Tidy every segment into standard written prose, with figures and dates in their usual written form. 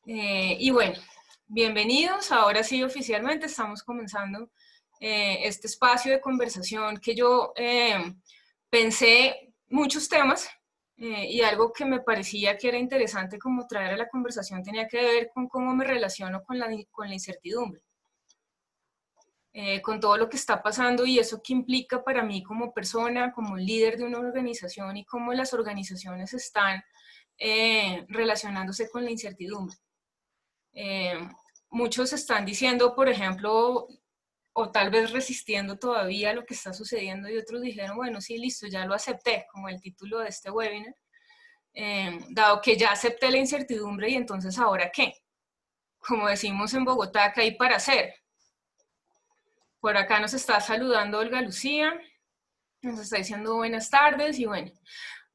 Y bueno, bienvenidos. Ahora sí, oficialmente estamos comenzando este espacio de conversación que yo pensé muchos temas y algo que me parecía que era interesante como traer a la conversación tenía que ver con cómo me relaciono con la incertidumbre. Con todo lo que está pasando y eso que implica para mí como persona, como líder de una organización y cómo las organizaciones están relacionándose con la incertidumbre. Muchos están diciendo, por ejemplo, o tal vez resistiendo todavía lo que está sucediendo y otros dijeron, bueno, sí, listo, ya lo acepté, como el título de este webinar, dado que ya acepté la incertidumbre y entonces ¿ahora qué? Como decimos en Bogotá, ¿qué hay para hacer? Por acá nos está saludando Olga Lucía, nos está diciendo buenas tardes y bueno,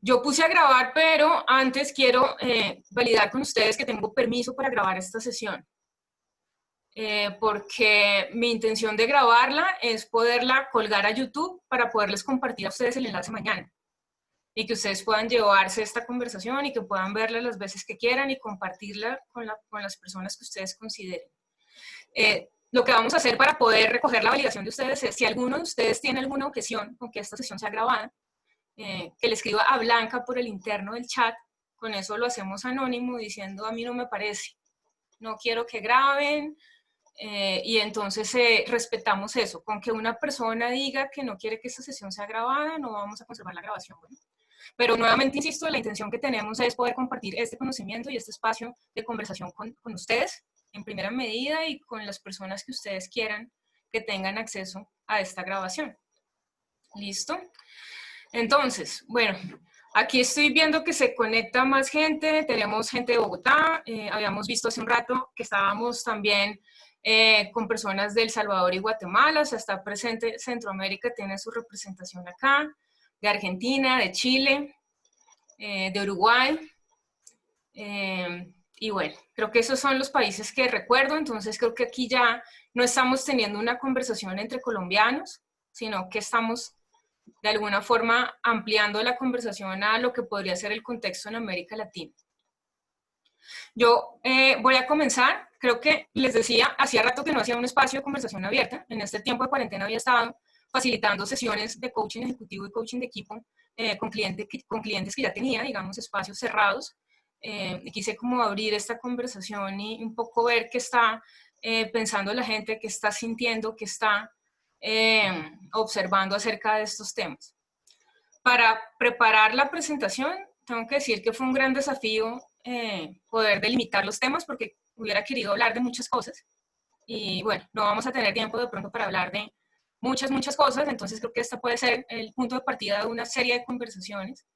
yo puse a grabar, pero antes quiero validar con ustedes que tengo permiso para grabar esta sesión. Porque mi intención de grabarla es poderla colgar a YouTube para poderles compartir a ustedes el enlace mañana y que ustedes puedan llevarse esta conversación y que puedan verla las veces que quieran y compartirla con las personas que ustedes consideren. Lo que vamos a hacer para poder recoger la validación de ustedes es, si alguno de ustedes tiene alguna objeción con que esta sesión sea grabada, que le escriba a Blanca por el interno del chat. Con eso lo hacemos anónimo diciendo a mí no me parece, no quiero que graben, y entonces respetamos eso. Con que una persona diga que no quiere que esta sesión sea grabada, no vamos a conservar la grabación. Bueno, pero nuevamente insisto, la intención que tenemos es poder compartir este conocimiento y este espacio de conversación con ustedes en primera medida y con las personas que ustedes quieran que tengan acceso a esta grabación. ¿Listo? Entonces, bueno, aquí estoy viendo que se conecta más gente, tenemos gente de Bogotá, habíamos visto hace un rato que estábamos también con personas de El Salvador y Guatemala, o sea, está presente Centroamérica, tiene su representación acá, de Argentina, de Chile, de Uruguay, y bueno, creo que esos son los países que recuerdo, entonces creo que aquí ya no estamos teniendo una conversación entre colombianos, sino que estamos de alguna forma ampliando la conversación a lo que podría ser el contexto en América Latina. Yo voy a comenzar, creo que les decía, hacía rato que no hacía un espacio de conversación abierta, en este tiempo de cuarentena había estado facilitando sesiones de coaching ejecutivo y coaching de equipo con clientes que ya tenía, digamos, espacios cerrados, y quise como abrir esta conversación y un poco ver qué está pensando la gente, qué está sintiendo, qué está observando acerca de estos temas. Para preparar la presentación, tengo que decir que fue un gran desafío poder delimitar los temas porque hubiera querido hablar de muchas cosas y bueno, no vamos a tener tiempo de pronto para hablar de muchas cosas, entonces creo que este puede ser el punto de partida de una serie de conversaciones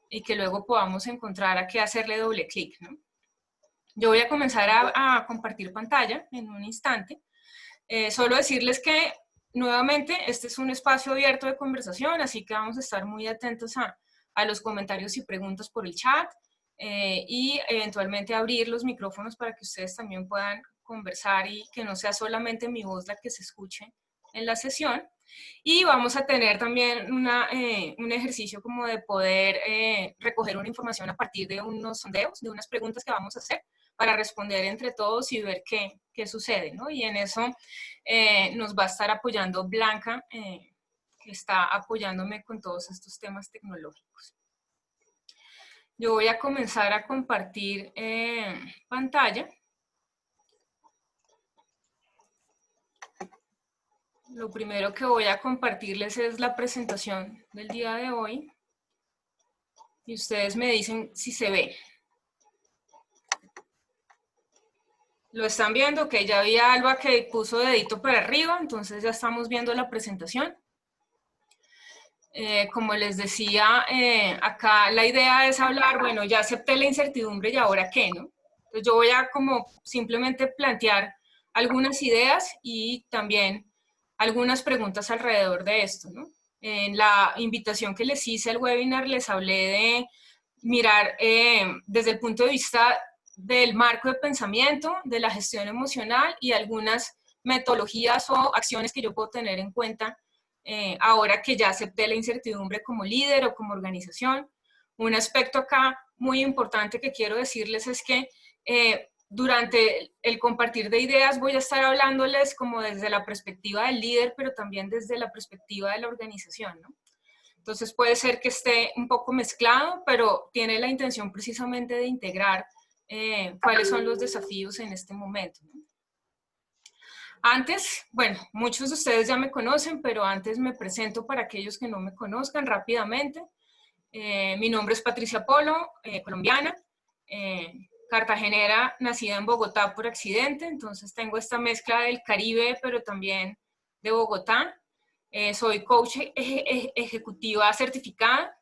y que luego podamos encontrar a qué hacerle doble clic, ¿no? Yo voy a comenzar a compartir pantalla en un instante. Solo decirles que nuevamente este es un espacio abierto de conversación, así que vamos a estar muy atentos a los comentarios y preguntas por el chat y eventualmente abrir los micrófonos para que ustedes también puedan conversar y que no sea solamente mi voz la que se escuche en la sesión. Y vamos a tener también un ejercicio como de poder recoger una información a partir de unos sondeos, de unas preguntas que vamos a hacer para responder entre todos y ver qué sucede, ¿no? Y en eso nos va a estar apoyando Blanca, que está apoyándome con todos estos temas tecnológicos. Yo voy a comenzar a compartir pantalla. Lo primero que voy a compartirles es la presentación del día de hoy. Y ustedes me dicen si se ve. ¿Lo están viendo? Ok, ya vi a Alba que puso dedito para arriba, entonces ya estamos viendo la presentación. Como les decía, acá la idea es hablar, bueno, ya acepté la incertidumbre y ahora qué, ¿no? Entonces yo voy a como simplemente plantear algunas ideas y también algunas preguntas alrededor de esto, ¿no? En la invitación que les hice al webinar les hablé de mirar desde el punto de vista del marco de pensamiento, de la gestión emocional y algunas metodologías o acciones que yo puedo tener en cuenta ahora que ya acepté la incertidumbre como líder o como organización. Un aspecto acá muy importante que quiero decirles es que durante el compartir de ideas voy a estar hablándoles como desde la perspectiva del líder, pero también desde la perspectiva de la organización, ¿no? Entonces puede ser que esté un poco mezclado, pero tiene la intención precisamente de integrar cuáles son los desafíos en este momento, ¿no? Antes, bueno, muchos de ustedes ya me conocen, pero antes me presento para aquellos que no me conozcan rápidamente. Mi nombre es Patricia Polo, colombiana, cartagenera, nacida en Bogotá por accidente, entonces tengo esta mezcla del Caribe, pero también de Bogotá. Soy coach ejecutiva certificada,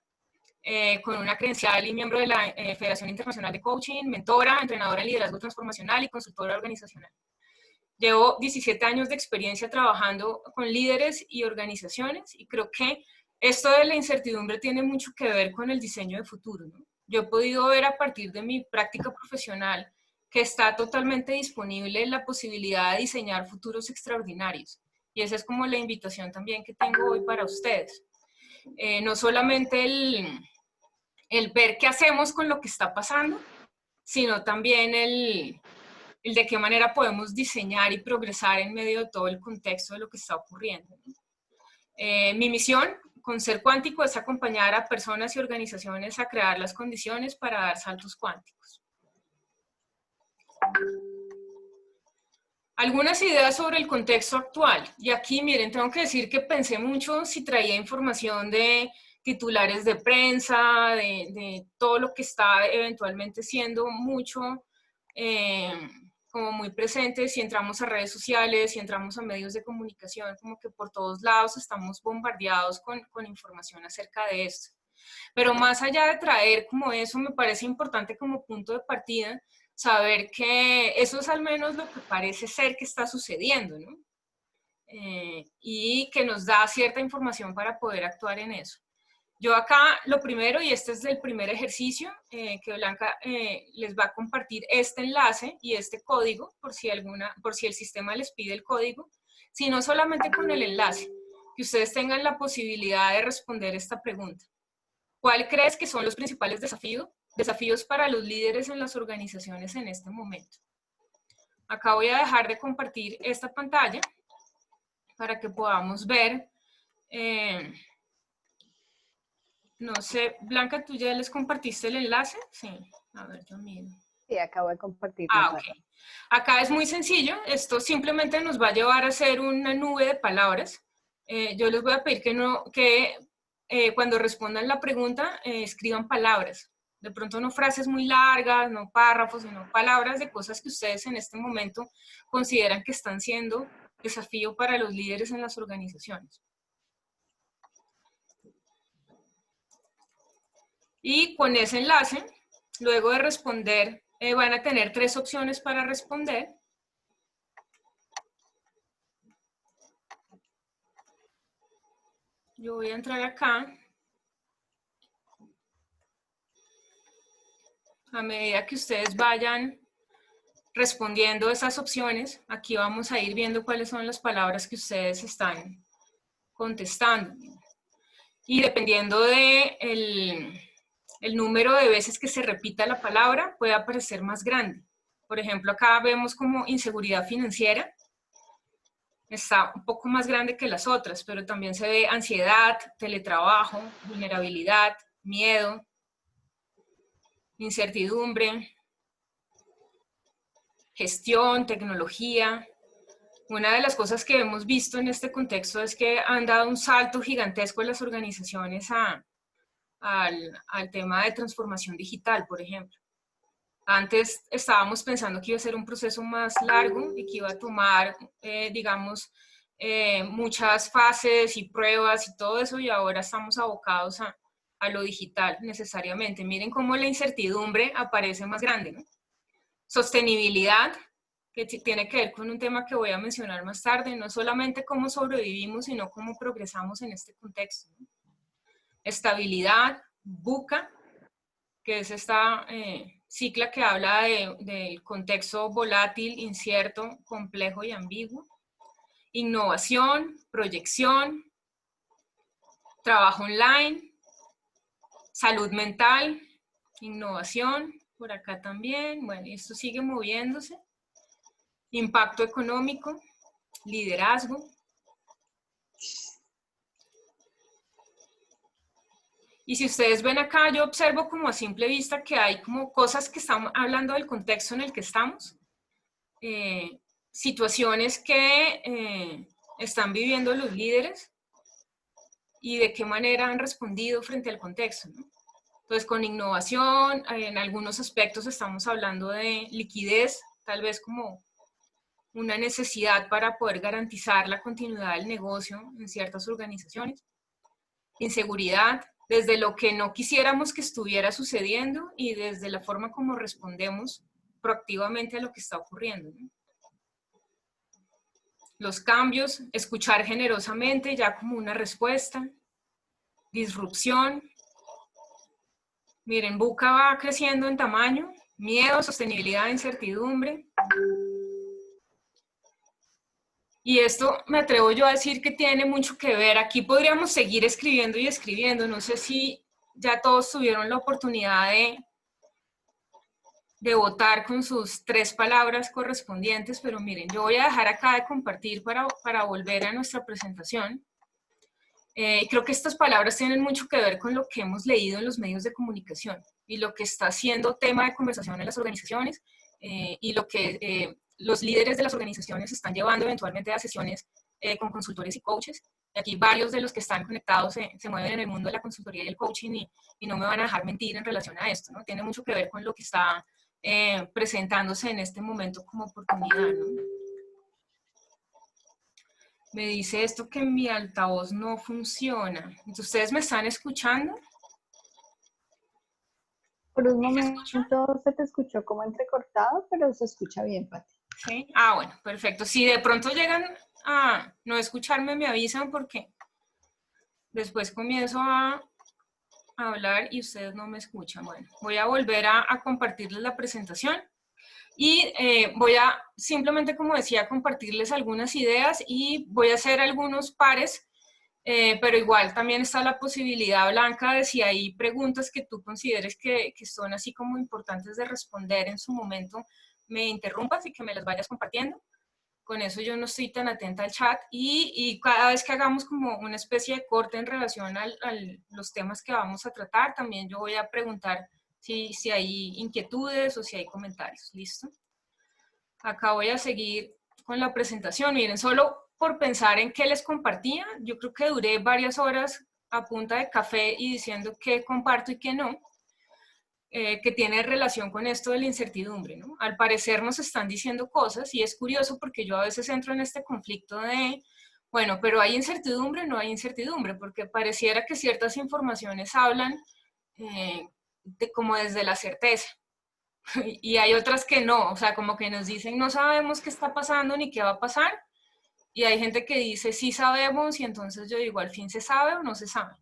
con una credencial y miembro de la Federación Internacional de Coaching, mentora, entrenadora en liderazgo transformacional y consultora organizacional. Llevo 17 años de experiencia trabajando con líderes y organizaciones y creo que esto de la incertidumbre tiene mucho que ver con el diseño de futuro, ¿no? Yo he podido ver a partir de mi práctica profesional que está totalmente disponible la posibilidad de diseñar futuros extraordinarios. Y esa es como la invitación también que tengo hoy para ustedes. No solamente el ver qué hacemos con lo que está pasando, sino también el de qué manera podemos diseñar y progresar en medio de todo el contexto de lo que está ocurriendo, ¿no? Mi misión con Ser Cuántico es acompañar a personas y organizaciones a crear las condiciones para dar saltos cuánticos. Algunas ideas sobre el contexto actual. Y aquí, miren, tengo que decir que pensé mucho si traía información de titulares de prensa, de todo lo que está eventualmente siendo mucho, como muy presente, si entramos a redes sociales, si entramos a medios de comunicación, como que por todos lados estamos bombardeados con información acerca de esto. Pero más allá de traer como eso, me parece importante como punto de partida saber que eso es al menos lo que parece ser que está sucediendo, ¿no? Y que nos da cierta información para poder actuar en eso. Yo acá lo primero, y este es el primer ejercicio, que Blanca les va a compartir este enlace y este código, por si el sistema les pide el código, sino solamente con el enlace, que ustedes tengan la posibilidad de responder esta pregunta. ¿Cuál crees que son los principales desafíos para los líderes en las organizaciones en este momento? Acá voy a dejar de compartir esta pantalla para que podamos ver. No sé, Blanca, ¿tú ya les compartiste el enlace? Sí, a ver, yo miro. Sí, acabo de compartir. Ok. Acá es muy sencillo, esto simplemente nos va a llevar a hacer una nube de palabras. Yo les voy a pedir que cuando respondan la pregunta escriban palabras. De pronto no frases muy largas, no párrafos, sino palabras de cosas que ustedes en este momento consideran que están siendo desafío para los líderes en las organizaciones. Y con ese enlace, luego de responder, van a tener 3 opciones para responder. Yo voy a entrar acá. A medida que ustedes vayan respondiendo esas opciones, aquí vamos a ir viendo cuáles son las palabras que ustedes están contestando. Y dependiendo de el número de veces que se repita la palabra, puede aparecer más grande. Por ejemplo, acá vemos como inseguridad financiera. Está un poco más grande que las otras, pero también se ve ansiedad, teletrabajo, vulnerabilidad, miedo, incertidumbre, gestión, tecnología. Una de las cosas que hemos visto en este contexto es que han dado un salto gigantesco en las organizaciones al tema de transformación digital, por ejemplo. Antes estábamos pensando que iba a ser un proceso más largo y que iba a tomar, digamos, muchas fases y pruebas y todo eso, y ahora estamos abocados a lo digital necesariamente. Miren cómo la incertidumbre aparece más grande, ¿no? Sostenibilidad, que tiene que ver con un tema que voy a mencionar más tarde, no solamente cómo sobrevivimos, sino cómo progresamos en este contexto, ¿no? Estabilidad, VUCA, que es esta cicla que habla del contexto volátil, incierto, complejo y ambiguo. Innovación, proyección, trabajo online, salud mental, innovación, Por acá también. Bueno, esto sigue moviéndose. Impacto económico, liderazgo. Y si ustedes ven acá, yo observo como a simple vista que hay como cosas que están hablando del contexto en el que estamos, situaciones que están viviendo los líderes y de qué manera han respondido frente al contexto, ¿no? Entonces, con innovación, en algunos aspectos estamos hablando de liquidez, tal vez como una necesidad para poder garantizar la continuidad del negocio en ciertas organizaciones. Inseguridad, desde lo que no quisiéramos que estuviera sucediendo y desde la forma como respondemos proactivamente a lo que está ocurriendo, ¿no? Los cambios, escuchar generosamente ya como una respuesta. Disrupción. Miren, VUCA va creciendo en tamaño. Miedo, sostenibilidad, incertidumbre. Y esto me atrevo yo a decir que tiene mucho que ver. Aquí podríamos seguir escribiendo y escribiendo. No sé si ya todos tuvieron la oportunidad de votar con sus 3 palabras correspondientes, pero miren, yo voy a dejar acá de compartir para volver a nuestra presentación. Creo que estas palabras tienen mucho que ver con lo que hemos leído en los medios de comunicación y lo que está siendo tema de conversación en las organizaciones y lo que los líderes de las organizaciones están llevando eventualmente a sesiones con consultores y coaches. Aquí varios de los que están conectados se mueven en el mundo de la consultoría y el coaching y no me van a dejar mentir en relación a esto, ¿no? Tiene mucho que ver con lo que está presentándose en este momento como oportunidad, ¿no? Me dice esto que mi altavoz no funciona. ¿Ustedes me están escuchando? Por un ¿Sí se escucha? momento se te escuchó como entrecortado, pero se escucha bien, Pati. Sí. Ah, bueno, perfecto. Si de pronto llegan a no escucharme, me avisan porque después comienzo a hablar y ustedes no me escuchan. Bueno, voy a volver a compartirles la presentación y voy a simplemente, como decía, compartirles algunas ideas y voy a hacer algunos pares, pero igual también está la posibilidad, Blanca, de si hay preguntas que tú consideres que son así como importantes de responder en su momento, me interrumpas y que me las vayas compartiendo. Con eso yo no estoy tan atenta al chat y cada vez que hagamos como una especie de corte en relación a los temas que vamos a tratar, también yo voy a preguntar si hay inquietudes o si hay comentarios. ¿Listo? Acá voy a seguir con la presentación. Miren, solo por pensar en qué les compartía, yo creo que duré varias horas a punta de café y diciendo qué comparto y qué no. Que tiene relación con esto de la incertidumbre, ¿no? Al parecer nos están diciendo cosas y es curioso porque yo a veces entro en este conflicto de, bueno, pero hay incertidumbre, no hay incertidumbre, porque pareciera que ciertas informaciones hablan como desde la certeza y hay otras que no, o sea, como que nos dicen no sabemos qué está pasando ni qué va a pasar y hay gente que dice sí sabemos y entonces yo digo al fin se sabe o no se sabe.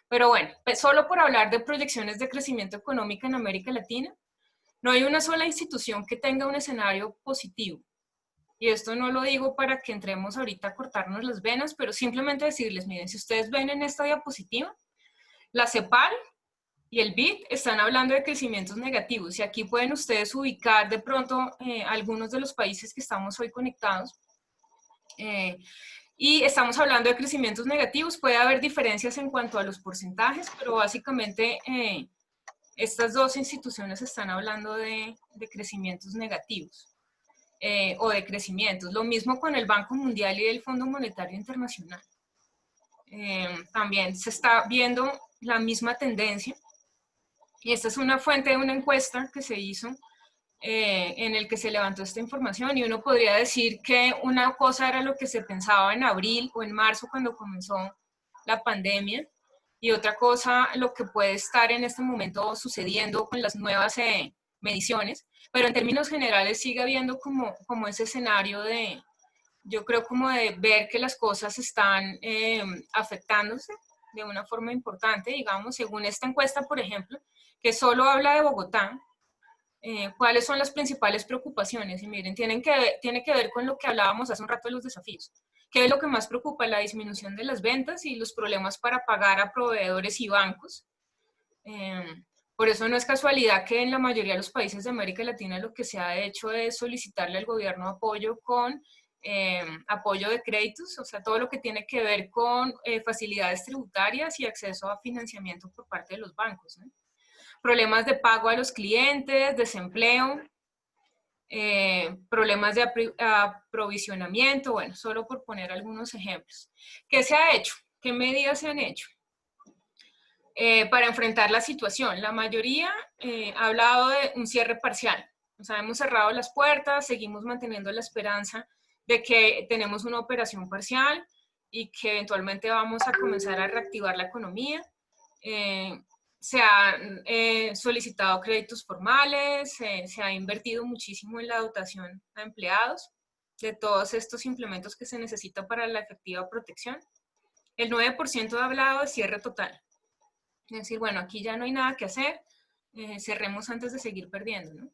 Pero bueno, pues solo por hablar de proyecciones de crecimiento económico en América Latina, no hay una sola institución que tenga un escenario positivo. Y esto no lo digo para que entremos ahorita a cortarnos las venas, pero simplemente decirles, miren, si ustedes ven en esta diapositiva, la CEPAL y el BID están hablando de crecimientos negativos. Y aquí pueden ustedes ubicar de pronto algunos de los países que estamos hoy conectados. Y estamos hablando de crecimientos negativos. Puede haber diferencias en cuanto a los porcentajes, pero básicamente estas dos instituciones están hablando de crecimientos negativos o de crecimientos. Lo mismo con el Banco Mundial y el Fondo Monetario Internacional. También se está viendo la misma tendencia. Y esta es una fuente de una encuesta que se hizo en el que se levantó esta información y uno podría decir que una cosa era lo que se pensaba en abril o en marzo cuando comenzó la pandemia y otra cosa lo que puede estar en este momento sucediendo con las nuevas mediciones, pero en términos generales sigue habiendo como ese escenario de, yo creo como de ver que las cosas están afectándose de una forma importante, digamos, según esta encuesta, por ejemplo, que solo habla de Bogotá, cuáles son las principales preocupaciones. Y miren, tiene que ver con lo que hablábamos hace un rato de los desafíos. ¿Qué es lo que más preocupa? La disminución de las ventas y los problemas para pagar a proveedores y bancos. Por eso no es casualidad que en la mayoría de los países de América Latina lo que se ha hecho es solicitarle al gobierno apoyo con apoyo de créditos, o sea, todo lo que tiene que ver con facilidades tributarias y acceso a financiamiento por parte de los bancos, ¿no? Problemas de pago a los clientes, desempleo, problemas de aprovisionamiento, bueno, solo por poner algunos ejemplos. ¿Qué se ha hecho? ¿Qué medidas se han hecho? Para enfrentar la situación. La mayoría ha hablado de un cierre parcial. O sea, hemos cerrado las puertas, seguimos manteniendo la esperanza de que tenemos una operación parcial y que eventualmente vamos a comenzar a reactivar la economía. Se han solicitado créditos formales, se ha invertido muchísimo en la dotación a empleados de todos estos implementos que se necesitan para la efectiva protección. El 9% ha hablado de cierre total. Es decir, bueno, aquí ya no hay nada que hacer, cerremos antes de seguir perdiendo, ¿no?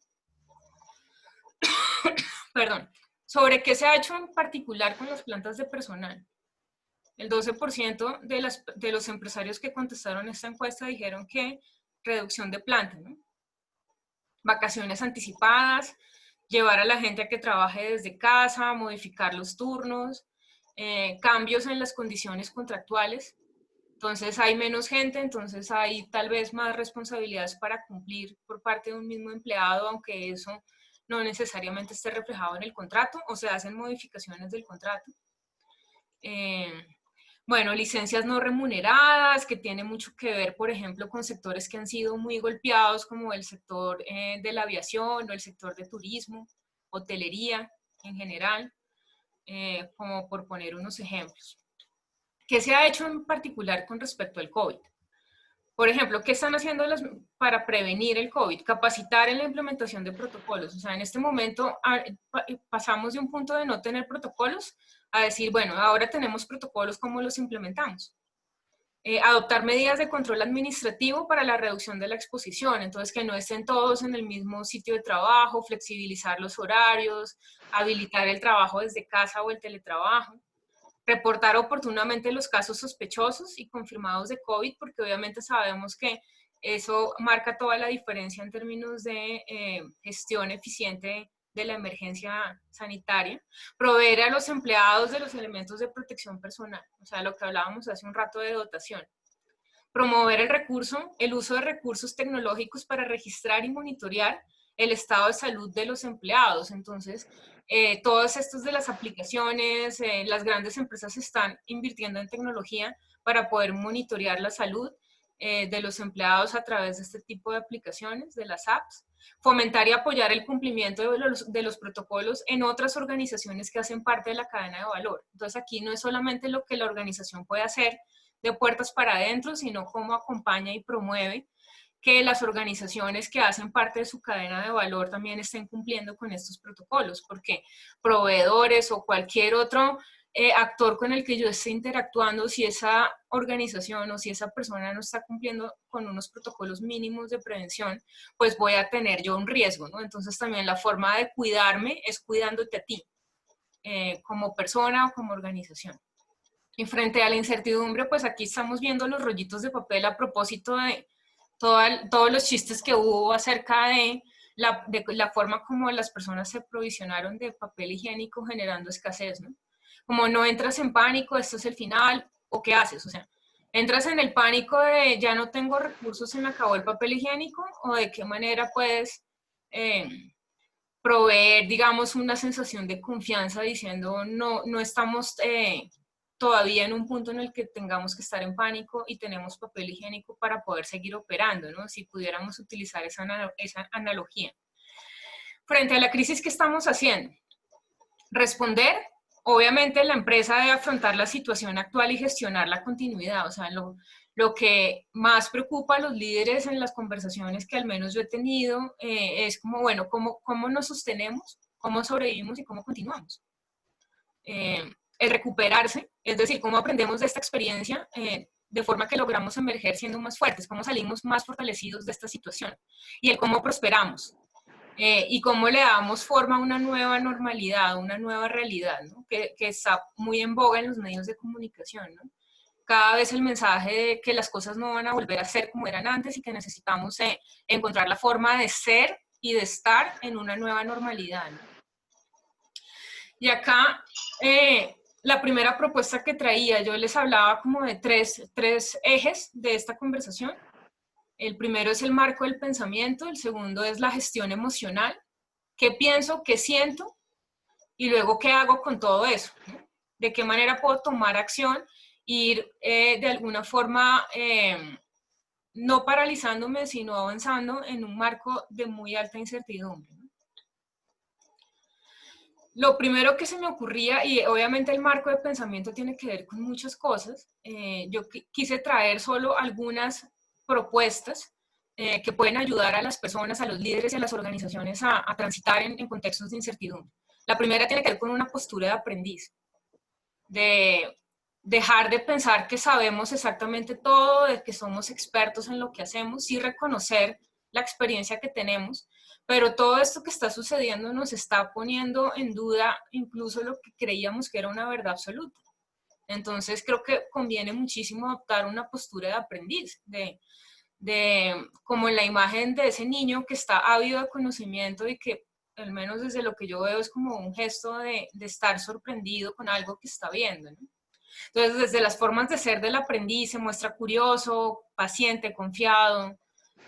Perdón. ¿Sobre qué se ha hecho en particular con las plantas de personal? El 12% de los empresarios que contestaron esta encuesta dijeron que reducción de planta, ¿no? Vacaciones anticipadas, llevar a la gente a que trabaje desde casa, modificar los turnos, cambios en las condiciones contractuales. Entonces hay menos gente, entonces hay tal vez más responsabilidades para cumplir por parte de un mismo empleado, aunque eso no necesariamente esté reflejado en el contrato, o se hacen modificaciones del contrato. Bueno, licencias no remuneradas, que tiene mucho que ver, por ejemplo, con sectores que han sido muy golpeados, como el sector de la aviación o el sector de turismo, hotelería en general, como por poner unos ejemplos. ¿Qué se ha hecho en particular con respecto al COVID? Por ejemplo, ¿qué están haciendo para prevenir el COVID? Capacitar en la implementación de protocolos. O sea, en este momento pasamos de un punto de no tener protocolos a decir, bueno, ahora tenemos protocolos, ¿cómo los implementamos? Adoptar medidas de control administrativo para la reducción de la exposición, entonces que no estén todos en el mismo sitio de trabajo, flexibilizar los horarios, habilitar el trabajo desde casa o el teletrabajo. Reportar oportunamente los casos sospechosos y confirmados de COVID, porque obviamente sabemos que eso marca toda la diferencia en términos de gestión eficiente de la emergencia sanitaria. Proveer a los empleados de los elementos de protección personal, o sea, lo que hablábamos hace un rato de dotación. Promover el uso de recursos tecnológicos para registrar y monitorear el estado de salud de los empleados. Entonces, todas estas de las aplicaciones, las grandes empresas están invirtiendo en tecnología para poder monitorear la salud de los empleados a través de este tipo de aplicaciones, de las apps. Fomentar y apoyar el cumplimiento de los protocolos en otras organizaciones que hacen parte de la cadena de valor. Entonces, aquí no es solamente lo que la organización puede hacer de puertas para adentro, sino cómo acompaña y promueve que las organizaciones que hacen parte de su cadena de valor también estén cumpliendo con estos protocolos, porque proveedores o cualquier otro actor con el que yo esté interactuando, si esa organización o si esa persona no está cumpliendo con unos protocolos mínimos de prevención, pues voy a tener yo un riesgo, ¿no? Entonces también la forma de cuidarme es cuidándote a ti, como persona o como organización. Y frente a la incertidumbre, pues aquí estamos viendo los rollitos de papel a propósito de todos los chistes que hubo acerca de la forma como las personas se provisionaron de papel higiénico generando escasez, ¿no? Como no entras en pánico, esto es el final, o qué haces, o sea, entras en el pánico de ya no tengo recursos, se me acabó el papel higiénico, o de qué manera puedes proveer, digamos, una sensación de confianza diciendo no estamos todavía en un punto en el que tengamos que estar en pánico y tenemos papel higiénico para poder seguir operando, ¿no? Si pudiéramos utilizar esa analogía. Frente a la crisis, ¿qué estamos haciendo? Responder. Obviamente la empresa debe afrontar la situación actual y gestionar la continuidad. O sea, lo que más preocupa a los líderes en las conversaciones que al menos yo he tenido es como, bueno, ¿cómo nos sostenemos? ¿Cómo sobrevivimos y cómo continuamos? El recuperarse, es decir, cómo aprendemos de esta experiencia de forma que logramos emerger siendo más fuertes, cómo salimos más fortalecidos de esta situación y el cómo prosperamos y cómo le damos forma a una nueva normalidad, una nueva realidad, ¿no? que está muy en boga en los medios de comunicación, ¿no? cada vez el mensaje de que las cosas no van a volver a ser como eran antes y que necesitamos encontrar la forma de ser y de estar en una nueva normalidad, ¿no? Y acá, la primera propuesta que traía, yo les hablaba como de tres ejes de esta conversación. El primero es el marco del pensamiento, el segundo es la gestión emocional, qué pienso, qué siento, y luego qué hago con todo eso, ¿no? De qué manera puedo tomar acción e ir de alguna forma no paralizándome, sino avanzando en un marco de muy alta incertidumbre, ¿no? Lo primero que se me ocurría, y obviamente el marco de pensamiento tiene que ver con muchas cosas, yo quise traer solo algunas propuestas que pueden ayudar a las personas, a los líderes y a las organizaciones a transitar en contextos de incertidumbre. La primera tiene que ver con una postura de aprendiz, de dejar de pensar que sabemos exactamente todo, de que somos expertos en lo que hacemos, y reconocer la experiencia que tenemos, pero todo esto que está sucediendo nos está poniendo en duda incluso lo que creíamos que era una verdad absoluta. Entonces creo que conviene muchísimo adoptar una postura de aprendiz, como en la imagen de ese niño que está ávido de conocimiento y que, al menos desde lo que yo veo, es como un gesto de estar sorprendido con algo que está viendo, ¿no? Entonces, desde las formas de ser del aprendiz, se muestra curioso, paciente, confiado,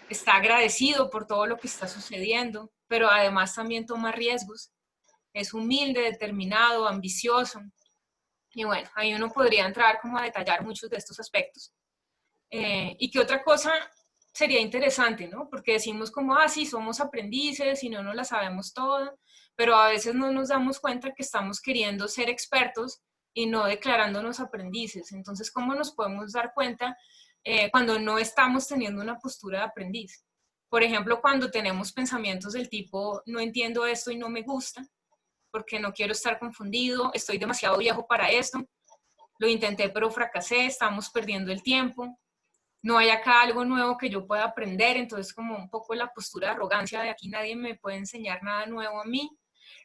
está agradecido por todo lo que está sucediendo, pero además también toma riesgos, es humilde, determinado, ambicioso. Y bueno, ahí uno podría entrar como a detallar muchos de estos aspectos. Y qué otra cosa sería interesante, ¿no? Porque decimos como, ah, sí, somos aprendices y no nos la sabemos toda, pero a veces no nos damos cuenta que estamos queriendo ser expertos y no declarándonos aprendices. Entonces, ¿cómo nos podemos dar cuenta cuando no estamos teniendo una postura de aprendiz? Por ejemplo, cuando tenemos pensamientos del tipo, no entiendo esto y no me gusta, porque no quiero estar confundido, estoy demasiado viejo para esto, lo intenté pero fracasé, estamos perdiendo el tiempo, no hay acá algo nuevo que yo pueda aprender, entonces como un poco la postura de arrogancia de aquí nadie me puede enseñar nada nuevo a mí,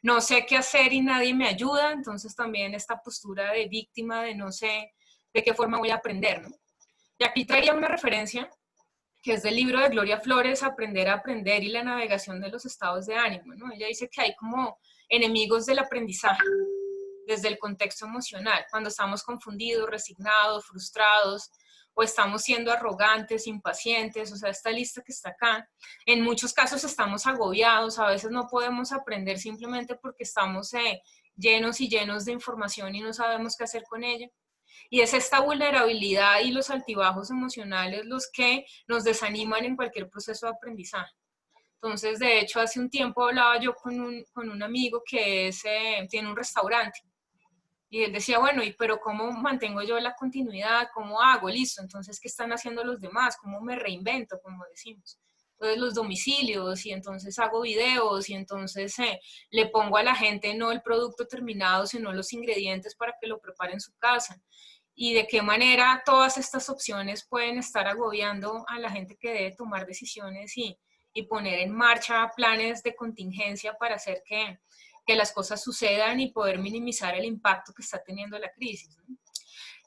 no sé qué hacer y nadie me ayuda, entonces también esta postura de víctima de no sé de qué forma voy a aprender, ¿no? Y aquí traía una referencia que es del libro de Gloria Flores, Aprender a Aprender y la navegación de los estados de ánimo, ¿no? Ella dice que hay como enemigos del aprendizaje desde el contexto emocional, cuando estamos confundidos, resignados, frustrados, o estamos siendo arrogantes, impacientes, o sea, esta lista que está acá. En muchos casos estamos agobiados, a veces no podemos aprender simplemente porque estamos llenos y llenos de información y no sabemos qué hacer con ella. Y es esta vulnerabilidad y los altibajos emocionales los que nos desaniman en cualquier proceso de aprendizaje. Entonces, de hecho, hace un tiempo hablaba yo con un amigo que tiene un restaurante. Y él decía, bueno, pero ¿cómo mantengo yo la continuidad? ¿Cómo hago? Listo, entonces, ¿qué están haciendo los demás? ¿Cómo me reinvento, como decimos? Entonces, los domicilios, y entonces hago videos, y entonces le pongo a la gente no el producto terminado, sino los ingredientes para que lo prepare en su casa. Y de qué manera todas estas opciones pueden estar agobiando a la gente que debe tomar decisiones y poner en marcha planes de contingencia para hacer que las cosas sucedan y poder minimizar el impacto que está teniendo la crisis, ¿no?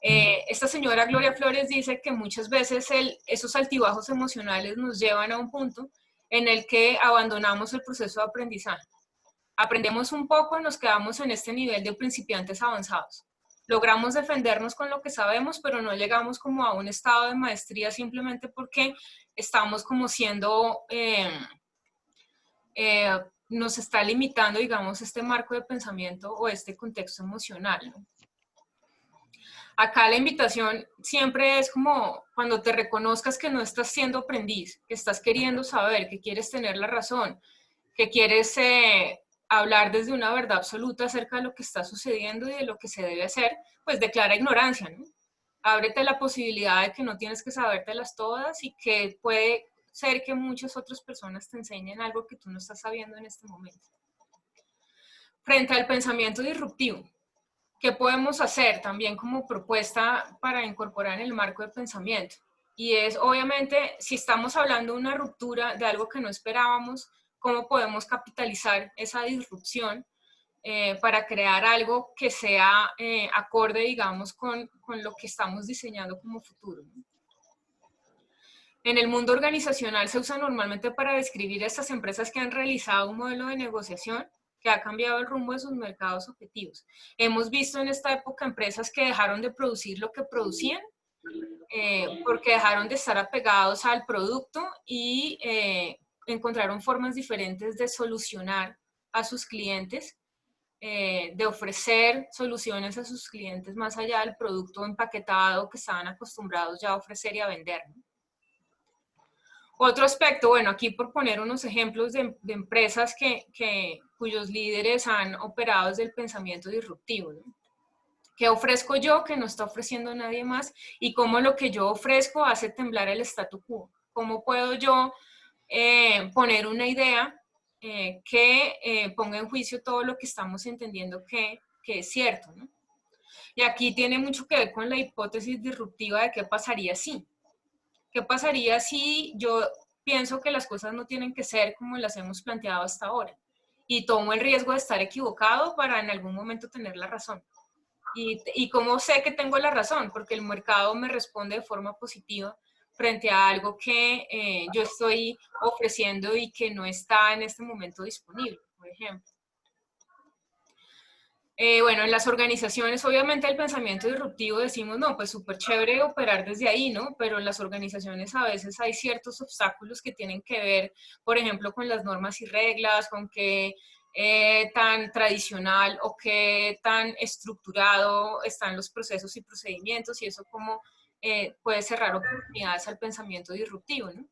Esta señora Gloria Flores dice que muchas veces esos altibajos emocionales nos llevan a un punto en el que abandonamos el proceso de aprendizaje. Aprendemos un poco y nos quedamos en este nivel de principiantes avanzados. Logramos defendernos con lo que sabemos, pero no llegamos como a un estado de maestría simplemente porque estamos como siendo... nos está limitando, digamos, este marco de pensamiento o este contexto emocional, ¿no? Acá la invitación siempre es como cuando te reconozcas que no estás siendo aprendiz, que estás queriendo saber, que quieres tener la razón, que quieres hablar desde una verdad absoluta acerca de lo que está sucediendo y de lo que se debe hacer, pues declara ignorancia, ¿no? Ábrete la posibilidad de que no tienes que sabértelas todas y que puede ser que muchas otras personas te enseñen algo que tú no estás sabiendo en este momento. Frente al pensamiento disruptivo, ¿qué podemos hacer también como propuesta para incorporar en el marco de pensamiento? Y es, obviamente, si estamos hablando de una ruptura, de algo que no esperábamos, ¿cómo podemos capitalizar esa disrupción para crear algo que sea acorde, digamos, con lo que estamos diseñando como futuro, ¿no? En el mundo organizacional se usa normalmente para describir a estas empresas que han realizado un modelo de negociación que ha cambiado el rumbo de sus mercados objetivos. Hemos visto en esta época empresas que dejaron de producir lo que producían porque dejaron de estar apegados al producto y encontraron formas diferentes de solucionar a sus clientes, de ofrecer soluciones a sus clientes más allá del producto empaquetado que estaban acostumbrados ya a ofrecer y a vender, ¿no? Otro aspecto, bueno, aquí por poner unos ejemplos de empresas cuyos líderes han operado desde el pensamiento disruptivo, ¿no? ¿Qué ofrezco yo que no está ofreciendo nadie más? Y cómo lo que yo ofrezco hace temblar el statu quo. ¿Cómo puedo yo poner una idea que ponga en juicio todo lo que estamos entendiendo que es cierto, ¿no? Y aquí tiene mucho que ver con la hipótesis disruptiva de qué pasaría si. ¿Qué pasaría si yo pienso que las cosas no tienen que ser como las hemos planteado hasta ahora? Y tomo el riesgo de estar equivocado para en algún momento tener la razón. ¿Y cómo sé que tengo la razón? Porque el mercado me responde de forma positiva frente a algo que yo estoy ofreciendo y que no está en este momento disponible, por ejemplo. Bueno, en las organizaciones, obviamente el pensamiento disruptivo decimos, no, pues súper chévere operar desde ahí, ¿no? Pero en las organizaciones a veces hay ciertos obstáculos que tienen que ver, por ejemplo, con las normas y reglas, con qué tan tradicional o qué tan estructurado están los procesos y procedimientos, y eso como puede cerrar oportunidades al pensamiento disruptivo, ¿no?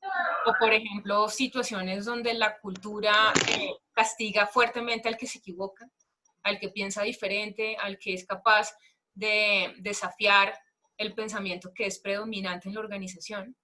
O, por ejemplo, situaciones donde la cultura castiga fuertemente al que se equivoca, al que piensa diferente, al que es capaz de desafiar el pensamiento que es predominante en la organización.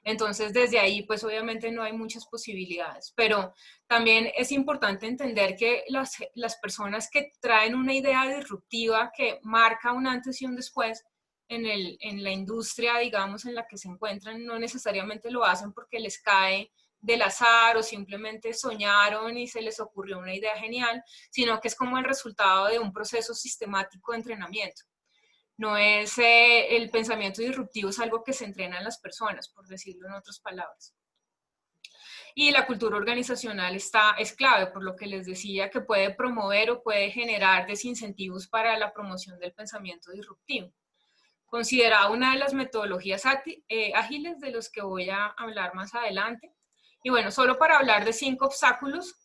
Entonces, desde ahí, pues obviamente no hay muchas posibilidades, pero también es importante entender que las personas que traen una idea disruptiva que marca un antes y un después en la industria, digamos, en la que se encuentran, no necesariamente lo hacen porque les cae del azar o simplemente soñaron y se les ocurrió una idea genial, sino que es como el resultado de un proceso sistemático de entrenamiento. No es el pensamiento disruptivo, es algo que se entrena en las personas, por decirlo en otras palabras. Y la cultura organizacional es clave, por lo que les decía, que puede promover o puede generar desincentivos para la promoción del pensamiento disruptivo. Considerada una de las metodologías ágiles de los que voy a hablar más adelante. Y bueno, solo para hablar de 5 obstáculos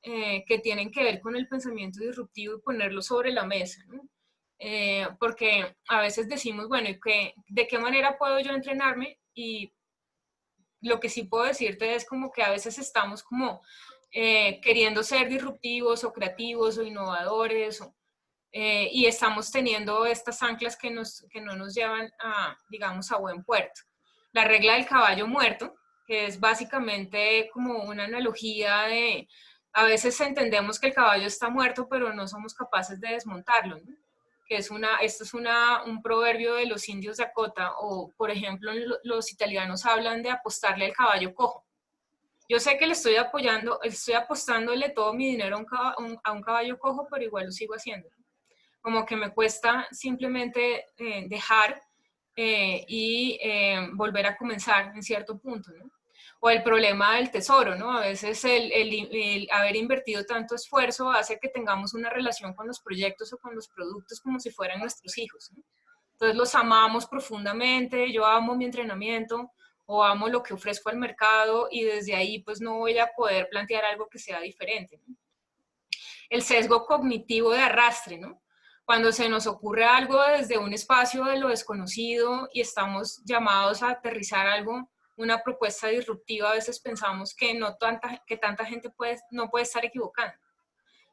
que tienen que ver con el pensamiento disruptivo y ponerlo sobre la mesa, ¿no? Porque a veces decimos, bueno, ¿de qué manera puedo yo entrenarme? Y lo que sí puedo decirte es como que a veces estamos como queriendo ser disruptivos o creativos o innovadores y estamos teniendo estas anclas que no nos llevan a, digamos, a buen puerto. La regla del caballo muerto, que es básicamente como una analogía de, a veces entendemos que el caballo está muerto, pero no somos capaces de desmontarlo, ¿no? Que esto es un proverbio de los indios Dakota, o por ejemplo los italianos hablan de apostarle al caballo cojo. Yo sé que estoy apostándole todo mi dinero a un caballo cojo, pero igual lo sigo haciendo. Como que me cuesta simplemente dejar y volver a comenzar en cierto punto, ¿no? O el problema del tesoro, ¿no? A veces el haber invertido tanto esfuerzo hace que tengamos una relación con los proyectos o con los productos como si fueran nuestros hijos, ¿no? Entonces los amamos profundamente, yo amo mi entrenamiento o amo lo que ofrezco al mercado y desde ahí pues no voy a poder plantear algo que sea diferente, ¿no? El sesgo cognitivo de arrastre, ¿no? Cuando se nos ocurre algo desde un espacio de lo desconocido y estamos llamados a aterrizar algo, una propuesta disruptiva, a veces pensamos que tanta gente no puede estar equivocando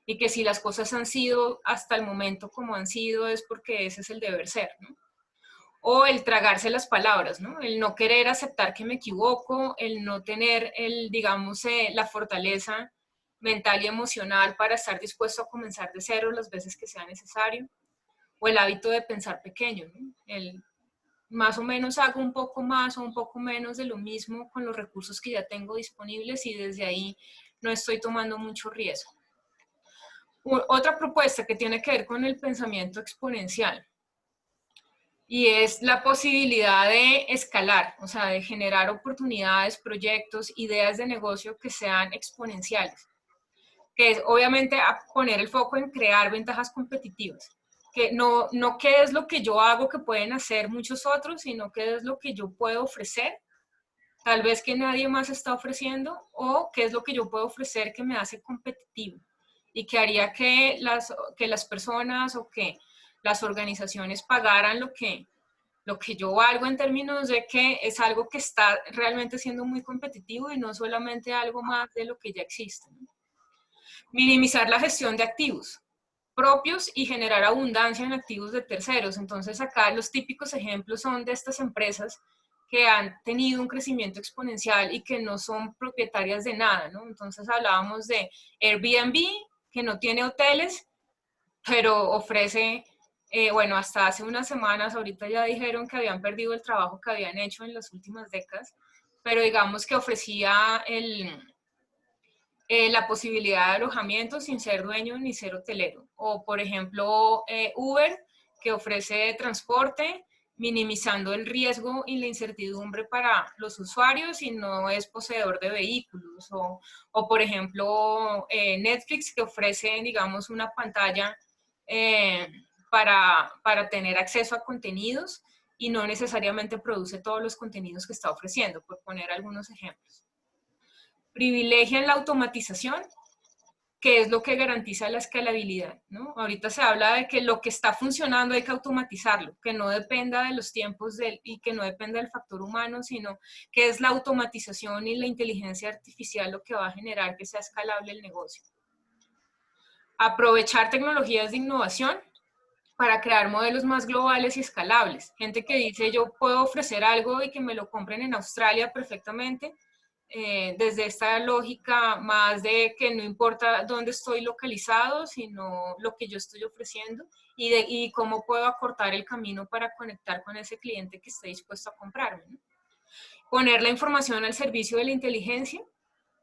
y que si las cosas han sido hasta el momento como han sido es porque ese es el deber ser, ¿no? O el tragarse las palabras, ¿no? El no querer aceptar que me equivoco, el no tener, digamos, la fortaleza mental y emocional para estar dispuesto a comenzar de cero las veces que sea necesario, o el hábito de pensar pequeño, ¿no? El más o menos hago un poco más o un poco menos de lo mismo con los recursos que ya tengo disponibles y desde ahí no estoy tomando mucho riesgo. Otra propuesta que tiene que ver con el pensamiento exponencial y es la posibilidad de escalar, o sea, de generar oportunidades, proyectos, ideas de negocio que sean exponenciales, que es obviamente a poner el foco en crear ventajas competitivas, que no qué es lo que yo hago que pueden hacer muchos otros, sino qué es lo que yo puedo ofrecer, tal vez que nadie más está ofreciendo, o qué es lo que yo puedo ofrecer que me hace competitivo y que haría que las personas o que las organizaciones pagaran lo que yo valgo en términos de que es algo que está realmente siendo muy competitivo y no solamente algo más de lo que ya existe, ¿no? Minimizar la gestión de activos propios y generar abundancia en activos de terceros. Entonces acá los típicos ejemplos son de estas empresas que han tenido un crecimiento exponencial y que no son propietarias de nada, ¿no? Entonces hablábamos de Airbnb, que no tiene hoteles, pero ofrece, bueno, hasta hace unas semanas, ahorita ya dijeron que habían perdido el trabajo que habían hecho en las últimas décadas, pero digamos que ofrecía la posibilidad de alojamiento sin ser dueño ni ser hotelero. O, por ejemplo, Uber, que ofrece transporte, minimizando el riesgo y la incertidumbre para los usuarios y no es poseedor de vehículos. O por ejemplo, Netflix, que ofrece, digamos, una pantalla para tener acceso a contenidos y no necesariamente produce todos los contenidos que está ofreciendo, por poner algunos ejemplos. Privilegian la automatización, que es lo que garantiza la escalabilidad, ¿no? Ahorita se habla de que lo que está funcionando hay que automatizarlo, que no dependa de los tiempos y que no dependa del factor humano, sino que es la automatización y la inteligencia artificial lo que va a generar que sea escalable el negocio. Aprovechar tecnologías de innovación para crear modelos más globales y escalables. Gente que dice, yo puedo ofrecer algo y que me lo compren en Australia perfectamente, desde esta lógica más de que no importa dónde estoy localizado, sino lo que yo estoy ofreciendo y cómo puedo acortar el camino para conectar con ese cliente que esté dispuesto a comprarme, ¿no? Poner la información al servicio de la inteligencia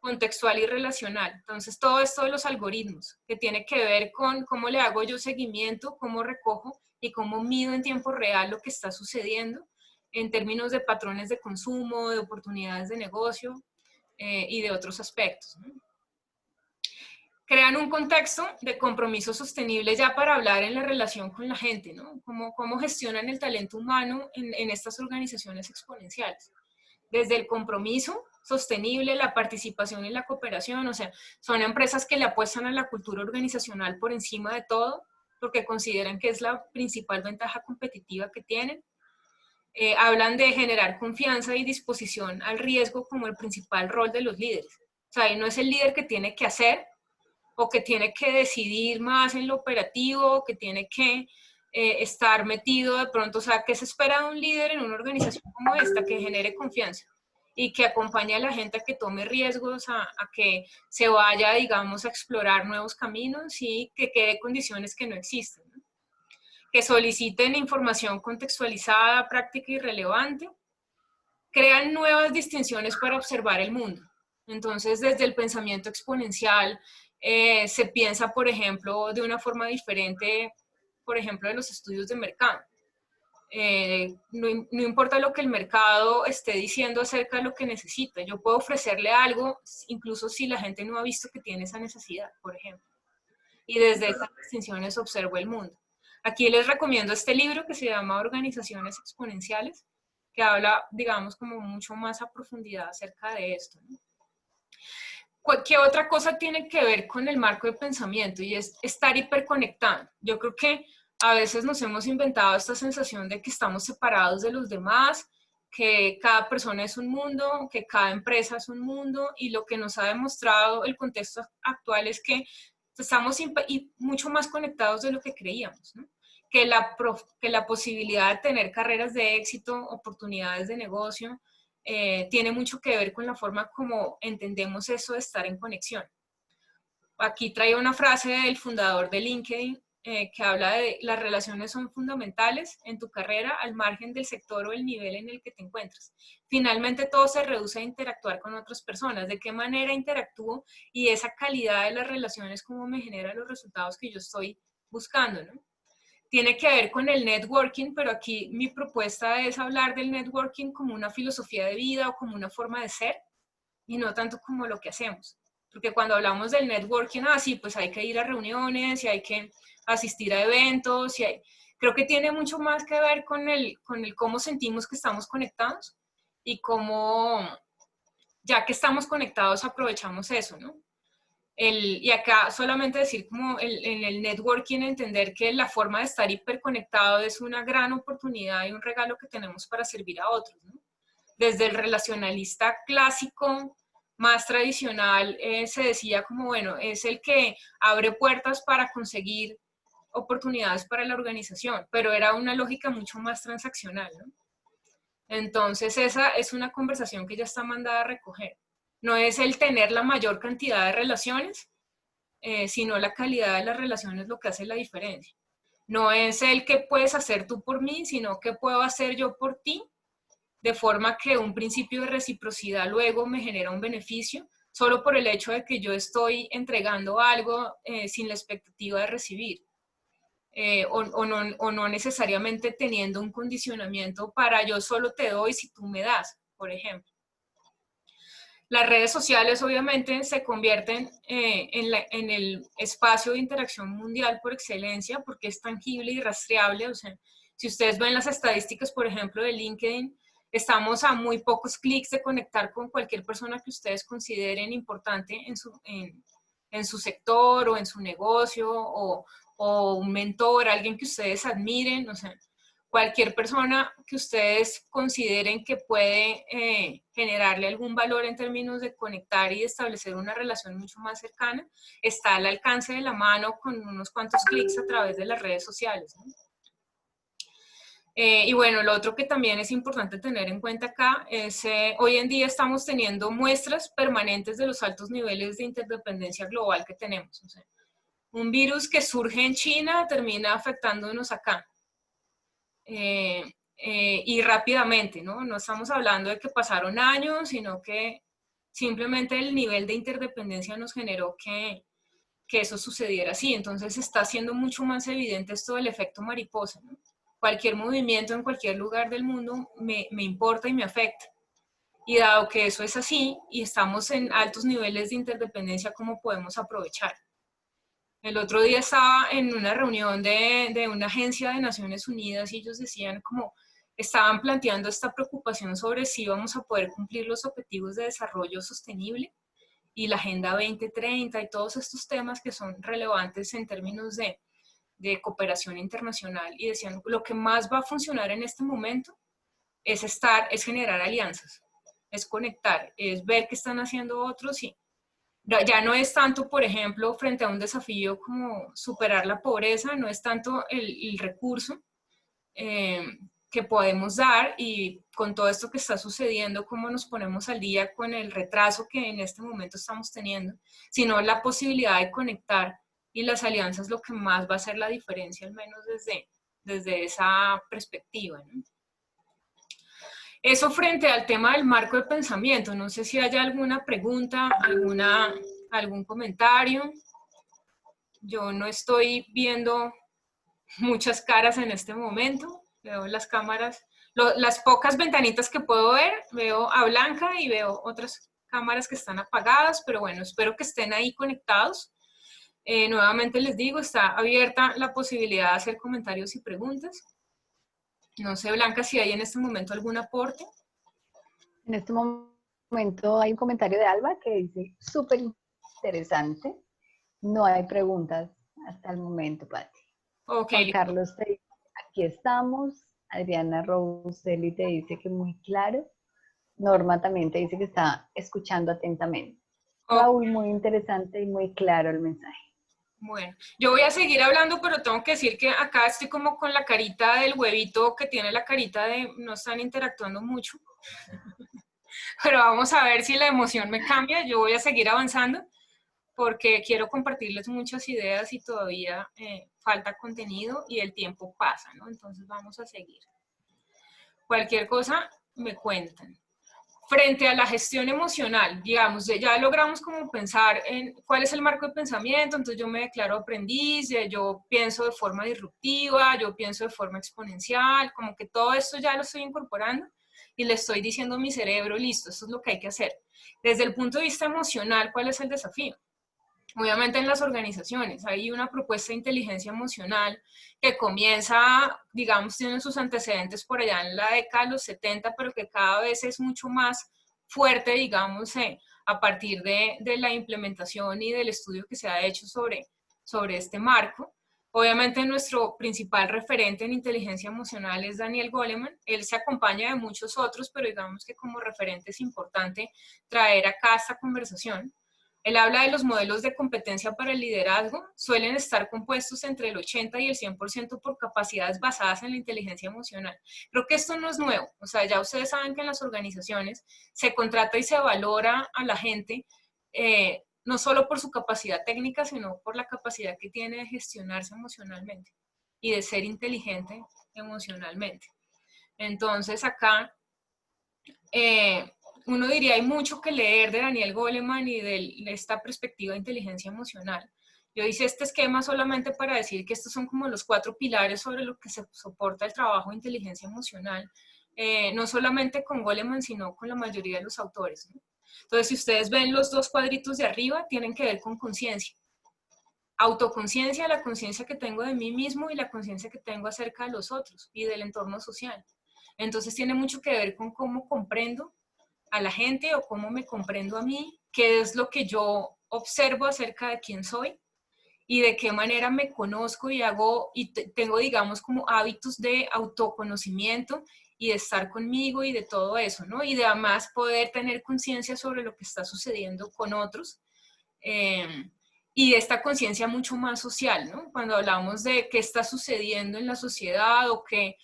contextual y relacional. Entonces, todo esto de los algoritmos, que tiene que ver con cómo le hago yo seguimiento, cómo recojo y cómo mido en tiempo real lo que está sucediendo en términos de patrones de consumo, de oportunidades de negocio y de otros aspectos, ¿no? Crean un contexto de compromiso sostenible ya para hablar en la relación con la gente, ¿no? Cómo gestionan el talento humano en estas organizaciones exponenciales. Desde el compromiso sostenible, la participación y la cooperación, o sea, son empresas que le apuestan a la cultura organizacional por encima de todo, porque consideran que es la principal ventaja competitiva que tienen. Hablan de generar confianza y disposición al riesgo como el principal rol de los líderes. O sea, no es el líder que tiene que hacer o que tiene que decidir más en lo operativo, que tiene que estar metido de pronto, o sea, ¿qué se espera de un líder en una organización como esta? Que genere confianza y que acompañe a la gente a que tome riesgos, a que se vaya, digamos, a explorar nuevos caminos y que quede condiciones que no existen, ¿no? Que soliciten información contextualizada, práctica y relevante, crean nuevas distinciones para observar el mundo. Entonces, desde el pensamiento exponencial, se piensa, por ejemplo, de una forma diferente, por ejemplo, de los estudios de mercado. No importa lo que el mercado esté diciendo acerca de lo que necesita, yo puedo ofrecerle algo, incluso si la gente no ha visto que tiene esa necesidad, por ejemplo. Y desde esas distinciones observo el mundo. Aquí les recomiendo este libro que se llama Organizaciones Exponenciales, que habla, digamos, como mucho más a profundidad acerca de esto, ¿no? ¿Qué otra cosa tiene que ver con el marco de pensamiento? Y es estar hiperconectado. Yo creo que a veces nos hemos inventado esta sensación de que estamos separados de los demás, que cada persona es un mundo, que cada empresa es un mundo, y lo que nos ha demostrado el contexto actual es que estamos mucho más conectados de lo que creíamos, ¿no? Que la posibilidad de tener carreras de éxito, oportunidades de negocio, tiene mucho que ver con la forma como entendemos eso de estar en conexión. Aquí traigo una frase del fundador de LinkedIn, que habla de las relaciones son fundamentales en tu carrera al margen del sector o el nivel en el que te encuentras. Finalmente todo se reduce a interactuar con otras personas, de qué manera interactúo y esa calidad de las relaciones cómo me genera los resultados que yo estoy buscando, ¿no? Tiene que ver con el networking, pero aquí mi propuesta es hablar del networking como una filosofía de vida o como una forma de ser y no tanto como lo que hacemos. Porque cuando hablamos del networking, sí, pues hay que ir a reuniones y hay que asistir a eventos. Creo que tiene mucho más que ver con el cómo sentimos que estamos conectados y cómo, ya que estamos conectados, aprovechamos eso, ¿no? Y acá solamente decir como en el networking entender que la forma de estar hiperconectado es una gran oportunidad y un regalo que tenemos para servir a otros, ¿no? Desde el relacionalista clásico más tradicional se decía como, bueno, es el que abre puertas para conseguir oportunidades para la organización, pero era una lógica mucho más transaccional, ¿no? Entonces esa es una conversación que ya está mandada a recoger. No es el tener la mayor cantidad de relaciones, sino la calidad de las relaciones lo que hace la diferencia. No es el que puedes hacer tú por mí, sino que puedo hacer yo por ti, de forma que un principio de reciprocidad luego me genera un beneficio, solo por el hecho de que yo estoy entregando algo sin la expectativa de recibir. O no necesariamente teniendo un condicionamiento para yo solo te doy si tú me das, por ejemplo. Las redes sociales obviamente se convierten en el espacio de interacción mundial por excelencia porque es tangible y rastreable. O sea, si ustedes ven las estadísticas, por ejemplo, de LinkedIn, estamos a muy pocos clics de conectar con cualquier persona que ustedes consideren importante en su sector o en su negocio o un mentor, alguien que ustedes admiren. O sea, cualquier persona que ustedes consideren que puede generarle algún valor en términos de conectar y establecer una relación mucho más cercana, está al alcance de la mano con unos cuantos clics a través de las redes sociales, ¿no? Y bueno, lo otro que también es importante tener en cuenta acá es, hoy en día estamos teniendo muestras permanentes de los altos niveles de interdependencia global que tenemos. O sea, un virus que surge en China termina afectándonos acá. Y rápidamente, ¿no? No estamos hablando de que pasaron años, sino que simplemente el nivel de interdependencia nos generó que eso sucediera así. Entonces está siendo mucho más evidente esto del efecto mariposa, ¿no? Cualquier movimiento en cualquier lugar del mundo me importa y me afecta. Y dado que eso es así y estamos en altos niveles de interdependencia, ¿cómo podemos aprovechar? El otro día estaba en una reunión de una agencia de Naciones Unidas y ellos decían como, estaban planteando esta preocupación sobre si vamos a poder cumplir los objetivos de desarrollo sostenible y la Agenda 2030 y todos estos temas que son relevantes en términos de cooperación internacional. Y decían, lo que más va a funcionar en este momento es generar alianzas, es conectar, es ver qué están haciendo otros y ya no es tanto, por ejemplo, frente a un desafío como superar la pobreza, no es tanto el recurso eh, que podemos dar y con todo esto que está sucediendo, cómo nos ponemos al día con el retraso que en este momento estamos teniendo, sino la posibilidad de conectar y las alianzas lo que más va a hacer la diferencia, al menos desde esa perspectiva, ¿no? Eso frente al tema del marco de pensamiento. No sé si haya alguna pregunta, algún comentario. Yo no estoy viendo muchas caras en este momento. Veo las cámaras, las pocas ventanitas que puedo ver, veo a Blanca y veo otras cámaras que están apagadas, pero bueno, espero que estén ahí conectados. Nuevamente les digo, está abierta la posibilidad de hacer comentarios y preguntas. No sé, Blanca, si hay en este momento algún aporte. En este momento hay un comentario de Alba que dice, súper interesante. No hay preguntas hasta el momento, Pati. Okay, Juan Carlos te dice, aquí estamos. Adriana Roselli te dice que muy claro. Norma también te dice que está escuchando atentamente. Raúl, muy interesante y muy claro el mensaje. Bueno, yo voy a seguir hablando, pero tengo que decir que acá estoy como con la carita del huevito que tiene la carita de no están interactuando mucho. Pero vamos a ver si la emoción me cambia. Yo voy a seguir avanzando. porque quiero compartirles muchas ideas y todavía falta contenido y el tiempo pasa, ¿no? Entonces vamos a seguir. Cualquier cosa me cuentan. Frente a la gestión emocional, digamos, ya logramos como pensar en cuál es el marco de pensamiento, entonces yo me declaro aprendiz, yo pienso de forma disruptiva, yo pienso de forma exponencial, como que todo esto ya lo estoy incorporando y le estoy diciendo a mi cerebro, listo, esto es lo que hay que hacer. Desde el punto de vista emocional, ¿cuál es el desafío? Obviamente en las organizaciones hay una propuesta de inteligencia emocional que comienza, digamos, tiene sus antecedentes por allá en la década de los 70, pero que cada vez es mucho más fuerte, digamos, a partir de la implementación y del estudio que se ha hecho sobre este marco. Obviamente nuestro principal referente en inteligencia emocional es Daniel Goleman. Él se acompaña de muchos otros, pero digamos que como referente es importante traer acá esta conversación. Él habla de los modelos de competencia para el liderazgo, suelen estar compuestos entre el 80 y el 100% por capacidades basadas en la inteligencia emocional. Creo que esto no es nuevo, o sea, ya ustedes saben que en las organizaciones se contrata y se valora a la gente, no solo por su capacidad técnica, sino por la capacidad que tiene de gestionarse emocionalmente y de ser inteligente emocionalmente. Entonces acá uno diría, hay mucho que leer de Daniel Goleman y de esta perspectiva de inteligencia emocional. Yo hice este esquema solamente para decir que estos son como los 4 pilares sobre los que se soporta el trabajo de inteligencia emocional, no solamente con Goleman, sino con la mayoría de los autores, ¿no? Entonces, si ustedes ven los 2 cuadritos de arriba, tienen que ver con conciencia. Autoconciencia, la conciencia que tengo de mí mismo y la conciencia que tengo acerca de los otros y del entorno social. Entonces, tiene mucho que ver con cómo comprendo a la gente o cómo me comprendo a mí, qué es lo que yo observo acerca de quién soy y de qué manera me conozco y hago y tengo, digamos, como hábitos de autoconocimiento y de estar conmigo y de todo eso, ¿no? Y de además poder tener conciencia sobre lo que está sucediendo con otros y de esta conciencia mucho más social, ¿no? Cuando hablamos de qué está sucediendo en la sociedad o qué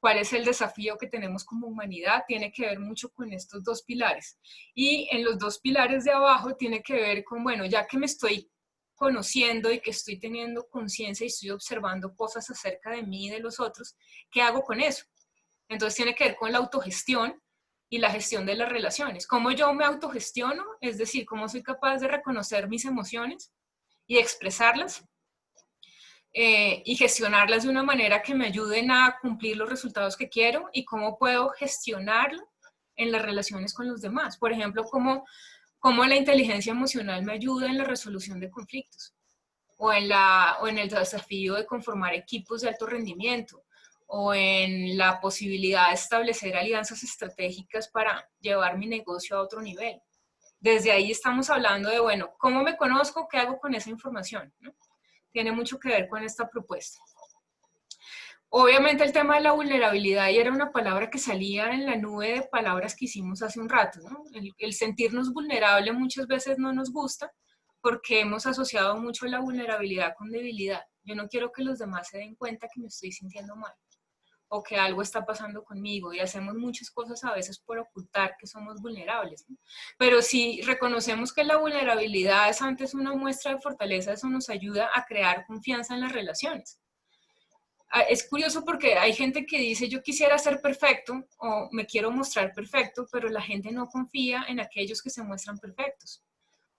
cuál es el desafío que tenemos como humanidad, tiene que ver mucho con estos 2 pilares. Y en los 2 pilares de abajo tiene que ver con, bueno, ya que me estoy conociendo y que estoy teniendo conciencia y estoy observando cosas acerca de mí y de los otros, ¿qué hago con eso? Entonces tiene que ver con la autogestión y la gestión de las relaciones. ¿Cómo yo me autogestiono? Es decir, cómo soy capaz de reconocer mis emociones y expresarlas y gestionarlas de una manera que me ayuden a cumplir los resultados que quiero y cómo puedo gestionarlo en las relaciones con los demás. Por ejemplo, cómo la inteligencia emocional me ayuda en la resolución de conflictos o en el desafío de conformar equipos de alto rendimiento o en la posibilidad de establecer alianzas estratégicas para llevar mi negocio a otro nivel. Desde ahí estamos hablando de, bueno, ¿cómo me conozco? ¿Qué hago con esa información? ¿No? Tiene mucho que ver con esta propuesta. Obviamente el tema de la vulnerabilidad y era una palabra que salía en la nube de palabras que hicimos hace un rato, ¿no? El sentirnos vulnerable muchas veces no nos gusta porque hemos asociado mucho la vulnerabilidad con debilidad. Yo no quiero que los demás se den cuenta que me estoy sintiendo mal o que algo está pasando conmigo y hacemos muchas cosas a veces por ocultar que somos vulnerables, ¿no? Pero si reconocemos que la vulnerabilidad es antes una muestra de fortaleza, eso nos ayuda a crear confianza en las relaciones. Es curioso porque hay gente que dice yo quisiera ser perfecto o me quiero mostrar perfecto, pero la gente no confía en aquellos que se muestran perfectos,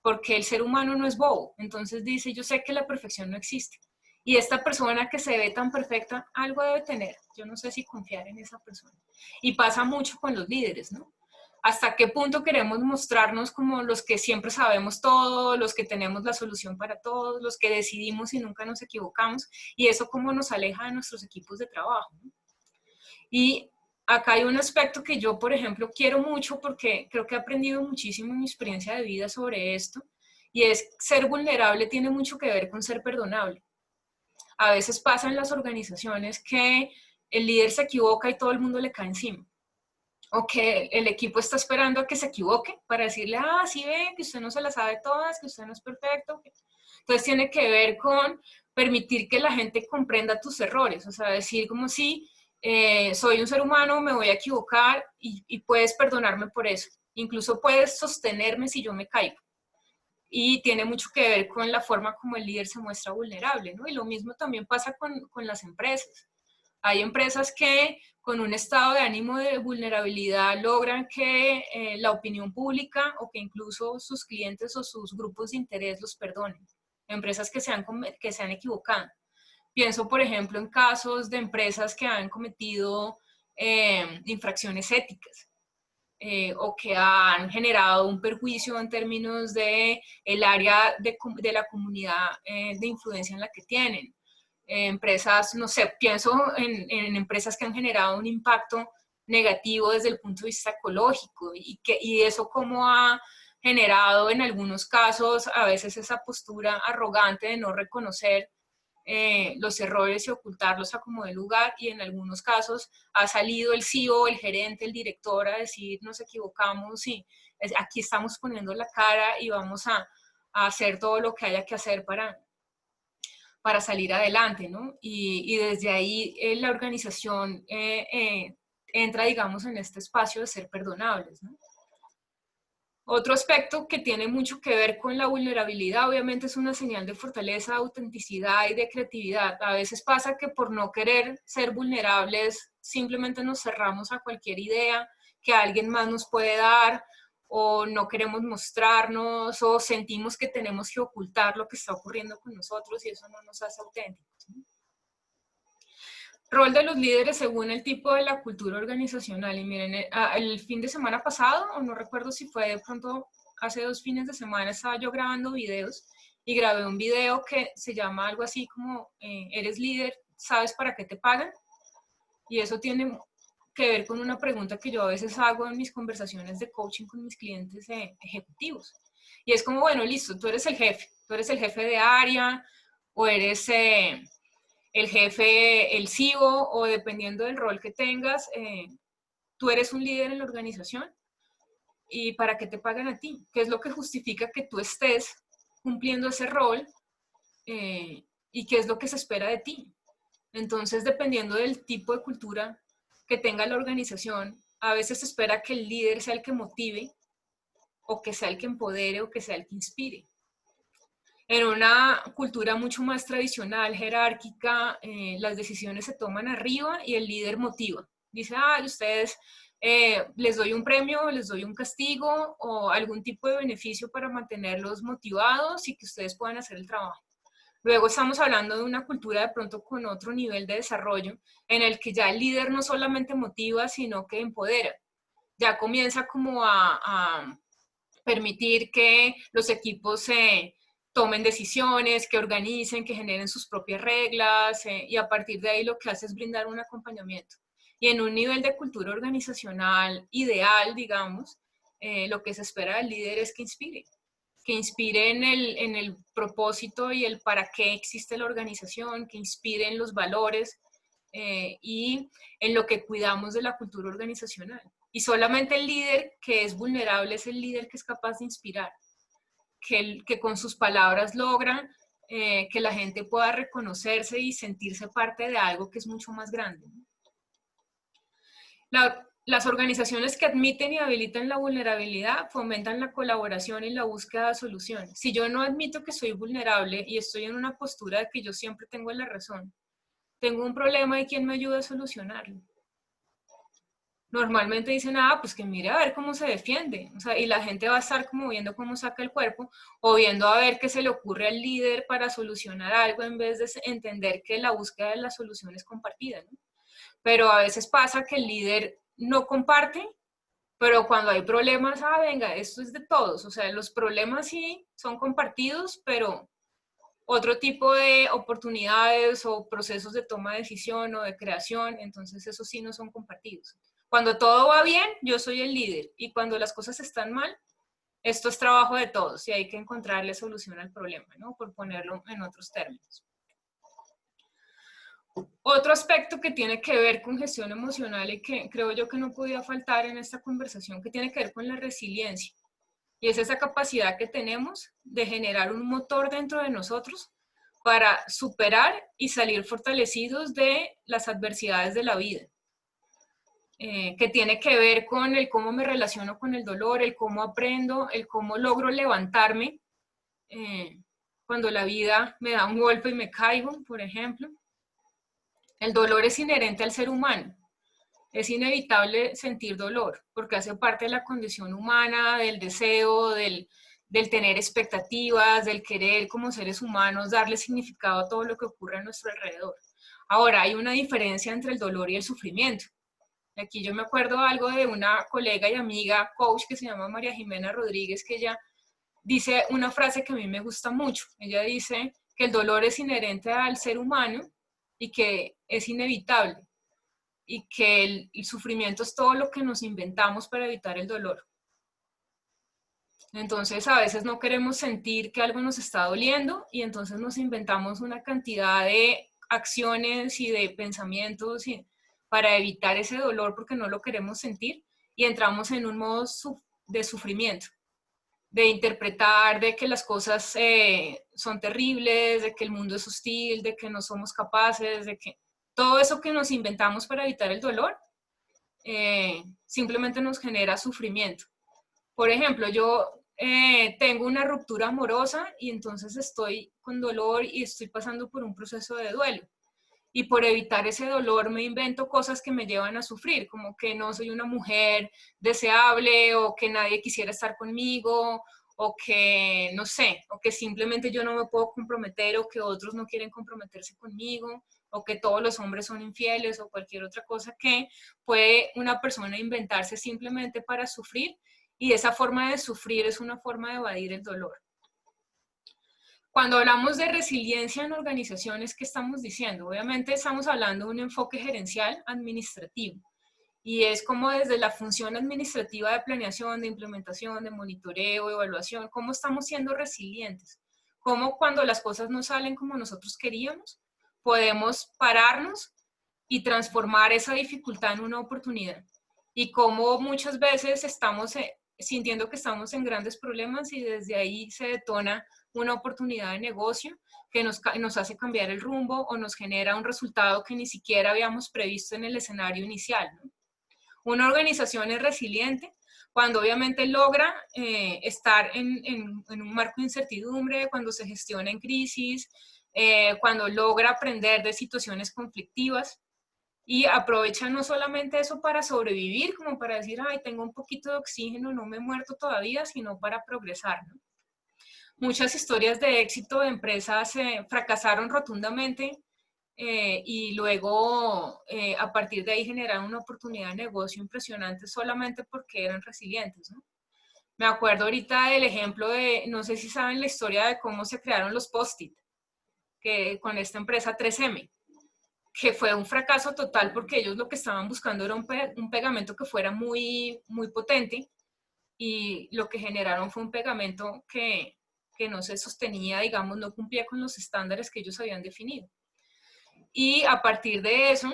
porque el ser humano no es bobo, entonces dice yo sé que la perfección no existe. Y esta persona que se ve tan perfecta, algo debe tener. Yo no sé si confiar en esa persona. Y pasa mucho con los líderes, ¿no? ¿Hasta qué punto queremos mostrarnos como los que siempre sabemos todo, los que tenemos la solución para todos, los que decidimos y nunca nos equivocamos? Y eso como nos aleja de nuestros equipos de trabajo, ¿no? Y acá hay un aspecto que yo, por ejemplo, quiero mucho porque creo que he aprendido muchísimo en mi experiencia de vida sobre esto. Y es ser vulnerable tiene mucho que ver con ser perdonable. A veces pasa en las organizaciones que el líder se equivoca y todo el mundo le cae encima. O que el equipo está esperando a que se equivoque para decirle, ah, sí ve, que usted no se la sabe todas, que usted no es perfecto. Entonces tiene que ver con permitir que la gente comprenda tus errores. O sea, decir como si soy un ser humano, me voy a equivocar y puedes perdonarme por eso. Incluso puedes sostenerme si yo me caigo. y tiene mucho que ver con la forma como el líder se muestra vulnerable, ¿no? Y lo mismo también pasa con las empresas. Hay empresas que con un estado de ánimo de vulnerabilidad logran que la opinión pública o que incluso sus clientes o sus grupos de interés los perdonen. Empresas que se han equivocado. Pienso, por ejemplo, en casos de empresas que han cometido infracciones éticas. O que han generado un perjuicio en términos de el área de la comunidad de influencia en la que tienen. Empresas, no sé, pienso en empresas que han generado un impacto negativo desde el punto de vista ecológico y eso como ha generado en algunos casos a veces esa postura arrogante de no reconocer los errores y ocultarlos a como de lugar, y en algunos casos ha salido el CEO, el gerente, el director a decir nos equivocamos y aquí estamos poniendo la cara y vamos a hacer todo lo que haya que hacer para salir adelante, ¿no? Y desde ahí la organización entra, digamos, en este espacio de ser perdonables, ¿no? Otro aspecto que tiene mucho que ver con la vulnerabilidad, obviamente, es una señal de fortaleza, autenticidad y de creatividad. A veces pasa que por no querer ser vulnerables, simplemente nos cerramos a cualquier idea que alguien más nos puede dar, o no queremos mostrarnos, o sentimos que tenemos que ocultar lo que está ocurriendo con nosotros y eso no nos hace auténticos, ¿no? Rol de los líderes según el tipo de la cultura organizacional. Y miren, el fin de semana pasado, o no recuerdo si fue de pronto hace 2 fines de semana, estaba yo grabando videos y grabé un video que se llama algo así como ¿eres líder? ¿Sabes para qué te pagan? Y eso tiene que ver con una pregunta que yo a veces hago en mis conversaciones de coaching con mis clientes ejecutivos. Y es como, bueno, listo, tú eres el jefe de área, o eres el jefe, el CEO, o dependiendo del rol que tengas, tú eres un líder en la organización. ¿Y para qué te pagan a ti? ¿Qué es lo que justifica que tú estés cumpliendo ese rol? ¿Y qué es lo que se espera de ti? Entonces, dependiendo del tipo de cultura que tenga la organización, a veces se espera que el líder sea el que motive, o que sea el que empodere, o que sea el que inspire. En una cultura mucho más tradicional, jerárquica, las decisiones se toman arriba y el líder motiva. Dice, ustedes les doy un premio, les doy un castigo o algún tipo de beneficio para mantenerlos motivados y que ustedes puedan hacer el trabajo. Luego estamos hablando de una cultura de pronto con otro nivel de desarrollo, en el que ya el líder no solamente motiva, sino que empodera. Ya comienza como a permitir que los equipos se tomen decisiones, que organicen, que generen sus propias reglas, y a partir de ahí lo que hace es brindar un acompañamiento. Y en un nivel de cultura organizacional ideal, digamos, lo que se espera del líder es que inspire en el propósito y el para qué existe la organización, que inspire en los valores y en lo que cuidamos de la cultura organizacional. Y solamente el líder que es vulnerable es el líder que es capaz de inspirar, que con sus palabras logra que la gente pueda reconocerse y sentirse parte de algo que es mucho más grande. Las organizaciones que admiten y habilitan la vulnerabilidad fomentan la colaboración y la búsqueda de soluciones. Si yo no admito que soy vulnerable y estoy en una postura de que yo siempre tengo la razón, tengo un problema y ¿quién me ayuda a solucionarlo? Normalmente dicen, pues que mire a ver cómo se defiende, o sea, y la gente va a estar como viendo cómo saca el cuerpo, o viendo a ver qué se le ocurre al líder para solucionar algo, en vez de entender que la búsqueda de la solución es compartida, ¿no? Pero a veces pasa que el líder no comparte, pero cuando hay problemas, venga, esto es de todos, o sea, los problemas sí son compartidos, pero otro tipo de oportunidades o procesos de toma de decisión o de creación, entonces esos sí no son compartidos. Cuando todo va bien, yo soy el líder, y cuando las cosas están mal, esto es trabajo de todos y hay que encontrarle solución al problema, ¿no? Por ponerlo en otros términos. Otro aspecto que tiene que ver con gestión emocional y que creo yo que no podía faltar en esta conversación, que tiene que ver con la resiliencia. Y es esa capacidad que tenemos de generar un motor dentro de nosotros para superar y salir fortalecidos de las adversidades de la vida. Que tiene que ver con el cómo me relaciono con el dolor, el cómo aprendo, el cómo logro levantarme cuando la vida me da un golpe y me caigo, por ejemplo. El dolor es inherente al ser humano. Es inevitable sentir dolor, porque hace parte de la condición humana, del deseo, del tener expectativas, del querer como seres humanos darle significado a todo lo que ocurre a nuestro alrededor. Ahora, hay una diferencia entre el dolor y el sufrimiento. Aquí yo me acuerdo algo de una colega y amiga coach que se llama María Jimena Rodríguez, que ella dice una frase que a mí me gusta mucho. Ella dice que el dolor es inherente al ser humano y que es inevitable, y que el sufrimiento es todo lo que nos inventamos para evitar el dolor. Entonces a veces no queremos sentir que algo nos está doliendo y entonces nos inventamos una cantidad de acciones y de pensamientos para evitar ese dolor porque no lo queremos sentir, y entramos en un modo de sufrimiento, de interpretar de que las cosas son terribles, de que el mundo es hostil, de que no somos capaces, de que todo eso que nos inventamos para evitar el dolor simplemente nos genera sufrimiento. Por ejemplo, yo tengo una ruptura amorosa y entonces estoy con dolor y estoy pasando por un proceso de duelo. Y por evitar ese dolor me invento cosas que me llevan a sufrir, como que no soy una mujer deseable, o que nadie quisiera estar conmigo, o que, no sé, o que simplemente yo no me puedo comprometer, o que otros no quieren comprometerse conmigo, o que todos los hombres son infieles, o cualquier otra cosa que puede una persona inventarse simplemente para sufrir, y esa forma de sufrir es una forma de evadir el dolor. Cuando hablamos de resiliencia en organizaciones, ¿qué estamos diciendo? Obviamente estamos hablando de un enfoque gerencial administrativo, y es como desde la función administrativa de planeación, de implementación, de monitoreo, evaluación, cómo estamos siendo resilientes, cómo cuando las cosas no salen como nosotros queríamos, podemos pararnos y transformar esa dificultad en una oportunidad, y cómo muchas veces estamos sintiendo que estamos en grandes problemas y desde ahí se detona una oportunidad de negocio que nos hace cambiar el rumbo o nos genera un resultado que ni siquiera habíamos previsto en el escenario inicial, ¿no? Una organización es resiliente cuando obviamente logra estar en un marco de incertidumbre, cuando se gestiona en crisis, cuando logra aprender de situaciones conflictivas y aprovecha no solamente eso para sobrevivir, como para decir, ay, tengo un poquito de oxígeno, no me he muerto todavía, sino para progresar, ¿no? Muchas historias de éxito de empresas fracasaron rotundamente y luego a partir de ahí generaron una oportunidad de negocio impresionante solamente porque eran resilientes, ¿no? Me acuerdo ahorita del ejemplo de, no sé si saben la historia de cómo se crearon los Post-it, que con esta empresa 3M, que fue un fracaso total porque ellos lo que estaban buscando era un pegamento que fuera muy, muy potente, y lo que generaron fue un pegamento que no se sostenía, digamos, no cumplía con los estándares que ellos habían definido. Y a partir de eso,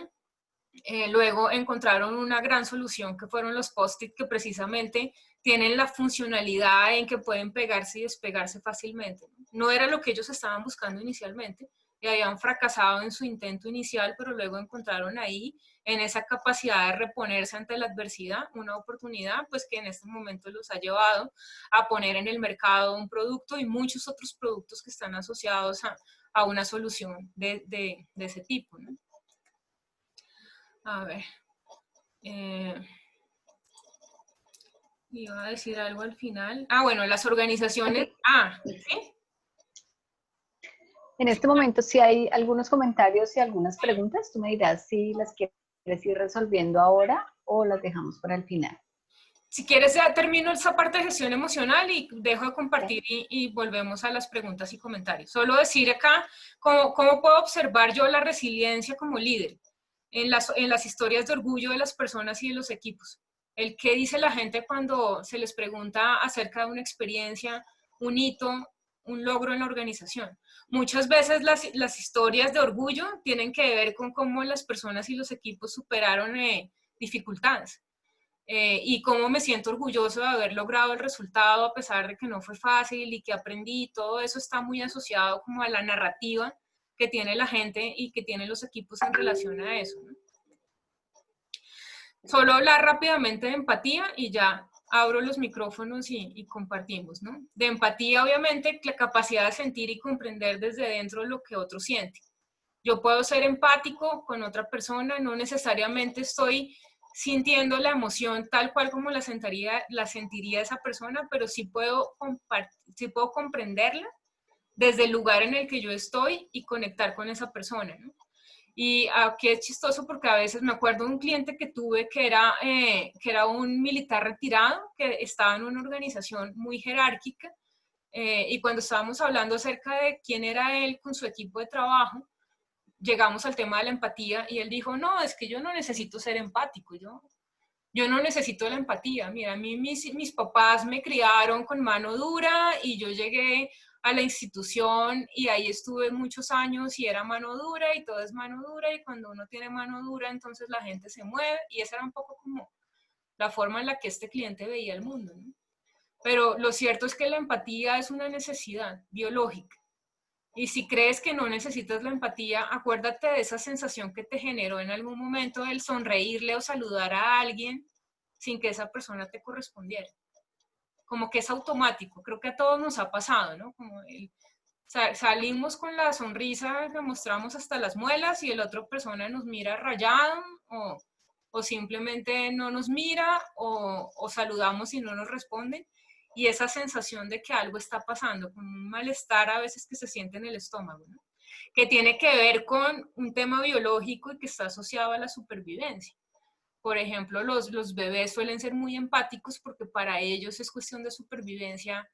luego encontraron una gran solución que fueron los Post-it, que precisamente tienen la funcionalidad en que pueden pegarse y despegarse fácilmente. No era lo que ellos estaban buscando inicialmente y habían fracasado en su intento inicial, pero luego encontraron ahí, en esa capacidad de reponerse ante la adversidad, una oportunidad pues que en este momento los ha llevado a poner en el mercado un producto y muchos otros productos que están asociados a una solución de ese tipo, ¿no? A ver, iba a decir algo al final. Ah, bueno, las organizaciones. ¿Sí? En este momento, si hay algunos comentarios y algunas preguntas, tú me dirás si las quieres ir resolviendo ahora o las dejamos para el final. Si quieres, ya termino esa parte de gestión emocional y dejo de compartir y volvemos a las preguntas y comentarios. Solo decir acá cómo puedo observar yo la resiliencia como líder en las historias de orgullo de las personas y de los equipos. El qué dice la gente cuando se les pregunta acerca de una experiencia, un hito, un logro en la organización. Muchas veces las historias de orgullo tienen que ver con cómo las personas y los equipos superaron dificultades. Y cómo me siento orgulloso de haber logrado el resultado a pesar de que no fue fácil y que aprendí. Todo eso está muy asociado como a la narrativa que tiene la gente y que tienen los equipos en relación a eso, ¿no? Solo hablar rápidamente de empatía y ya abro los micrófonos y compartimos, ¿no? De empatía, obviamente, la capacidad de sentir y comprender desde dentro lo que otro siente. Yo puedo ser empático con otra persona, no necesariamente estoy sintiendo la emoción tal cual como la sentiría esa persona, pero sí puedo comprenderla desde el lugar en el que yo estoy y conectar con esa persona, ¿no? Y aquí es chistoso porque a veces me acuerdo de un cliente que tuve que era un militar retirado, que estaba en una organización muy jerárquica, y cuando estábamos hablando acerca de quién era él con su equipo de trabajo, llegamos al tema de la empatía y él dijo, no, es que yo no necesito ser empático, yo no necesito la empatía. Mira, a mí mis papás me criaron con mano dura y yo llegué a la institución y ahí estuve muchos años y era mano dura y todo es mano dura y cuando uno tiene mano dura entonces la gente se mueve y esa era un poco como la forma en la que este cliente veía el mundo, ¿no? Pero lo cierto es que la empatía es una necesidad biológica. Y si crees que no necesitas la empatía, acuérdate de esa sensación que te generó en algún momento el sonreírle o saludar a alguien sin que esa persona te correspondiera. Como que es automático, creo que a todos nos ha pasado, ¿no? Como salimos con la sonrisa que mostramos hasta las muelas y la otra persona nos mira rayado o simplemente no nos mira o saludamos y no nos responden. Y esa sensación de que algo está pasando, con un malestar a veces que se siente en el estómago, ¿no? Que tiene que ver con un tema biológico y que está asociado a la supervivencia. Por ejemplo, los bebés suelen ser muy empáticos porque para ellos es cuestión de supervivencia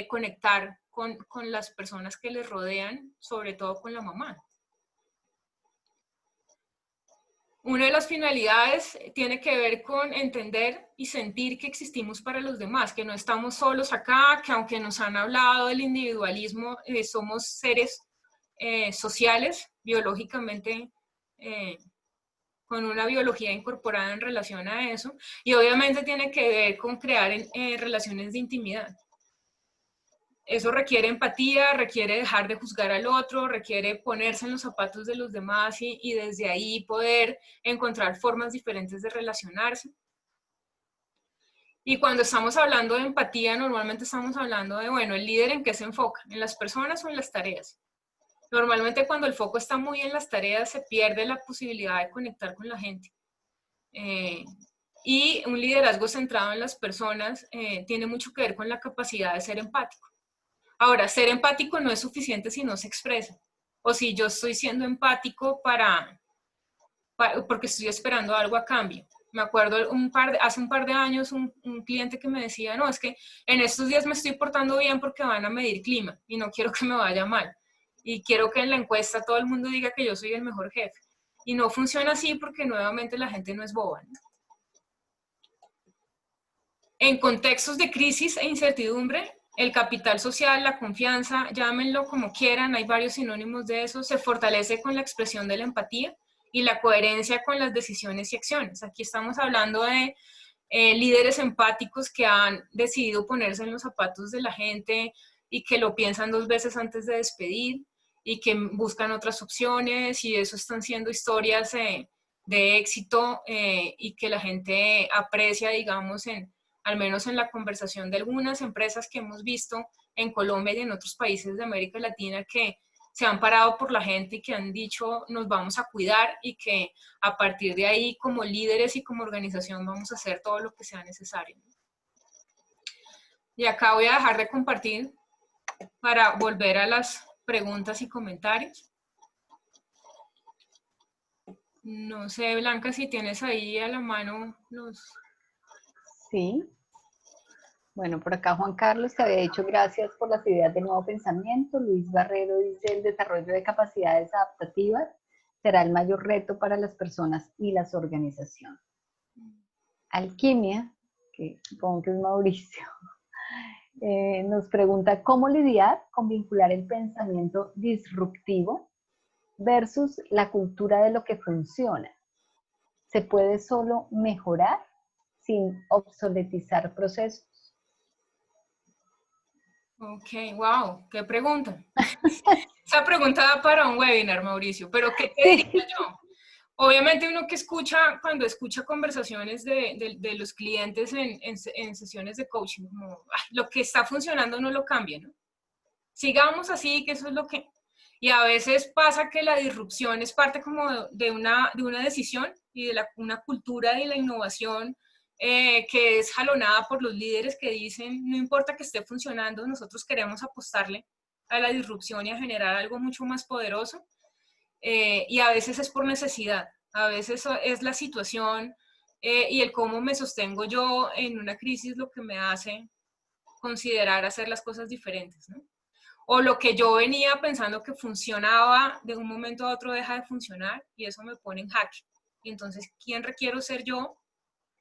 conectar con las personas que les rodean, sobre todo con la mamá. Una de las finalidades tiene que ver con entender y sentir que existimos para los demás, que no estamos solos acá, que aunque nos han hablado del individualismo, somos seres sociales, biológicamente, con una biología incorporada en relación a eso, y obviamente tiene que ver con crear relaciones de intimidad. Eso requiere empatía, requiere dejar de juzgar al otro, requiere ponerse en los zapatos de los demás y desde ahí poder encontrar formas diferentes de relacionarse. Y cuando estamos hablando de empatía, normalmente estamos hablando de, bueno, el líder en qué se enfoca, en las personas o en las tareas. Normalmente cuando el foco está muy en las tareas se pierde la posibilidad de conectar con la gente. Y un liderazgo centrado en las personas tiene mucho que ver con la capacidad de ser empático. Ahora, ser empático no es suficiente si no se expresa. O si yo estoy siendo empático porque estoy esperando algo a cambio. Me acuerdo hace un par de años un cliente que me decía, no, es que en estos días me estoy portando bien porque van a medir clima y no quiero que me vaya mal. Y quiero que en la encuesta todo el mundo diga que yo soy el mejor jefe. Y no funciona así porque nuevamente la gente no es boba, ¿no? En contextos de crisis e incertidumbre, el capital social, la confianza, llámenlo como quieran, hay varios sinónimos de eso, se fortalece con la expresión de la empatía y la coherencia con las decisiones y acciones. Aquí estamos hablando de líderes empáticos que han decidido ponerse en los zapatos de la gente y que lo piensan dos veces antes de despedir y que buscan otras opciones y eso están siendo historias de éxito y que la gente aprecia, digamos, al menos en la conversación de algunas empresas que hemos visto en Colombia y en otros países de América Latina que se han parado por la gente y que han dicho nos vamos a cuidar y que a partir de ahí como líderes y como organización vamos a hacer todo lo que sea necesario. Y acá voy a dejar de compartir para volver a las preguntas y comentarios. No sé, Blanca, si tienes ahí a la mano los... Sí. Bueno, por acá Juan Carlos te había dicho gracias por las ideas de nuevo pensamiento. Luis Barrero dice el desarrollo de capacidades adaptativas será el mayor reto para las personas y las organizaciones. Alquimia, que supongo que es Mauricio, nos pregunta cómo lidiar con vincular el pensamiento disruptivo versus la cultura de lo que funciona. ¿Se puede solo mejorar sin obsoletizar procesos? Ok, wow, qué pregunta. Esa pregunta da para un webinar, Mauricio, pero ¿qué te diría Sí. yo? Obviamente uno que escucha, cuando escucha conversaciones de los clientes en sesiones de coaching, como lo que está funcionando no lo cambie, ¿no? Sigamos así, que eso es lo que... Y a veces pasa que la disrupción es parte como de una decisión y de una cultura de la innovación que es jalonada por los líderes que dicen, no importa que esté funcionando, nosotros queremos apostarle a la disrupción y a generar algo mucho más poderoso. Y a veces es por necesidad, a veces es la situación y el cómo me sostengo yo en una crisis lo que me hace considerar hacer las cosas diferentes, ¿no? O lo que yo venía pensando que funcionaba, de un momento a otro deja de funcionar y eso me pone en jaque. Y entonces, ¿quién requiero ser yo?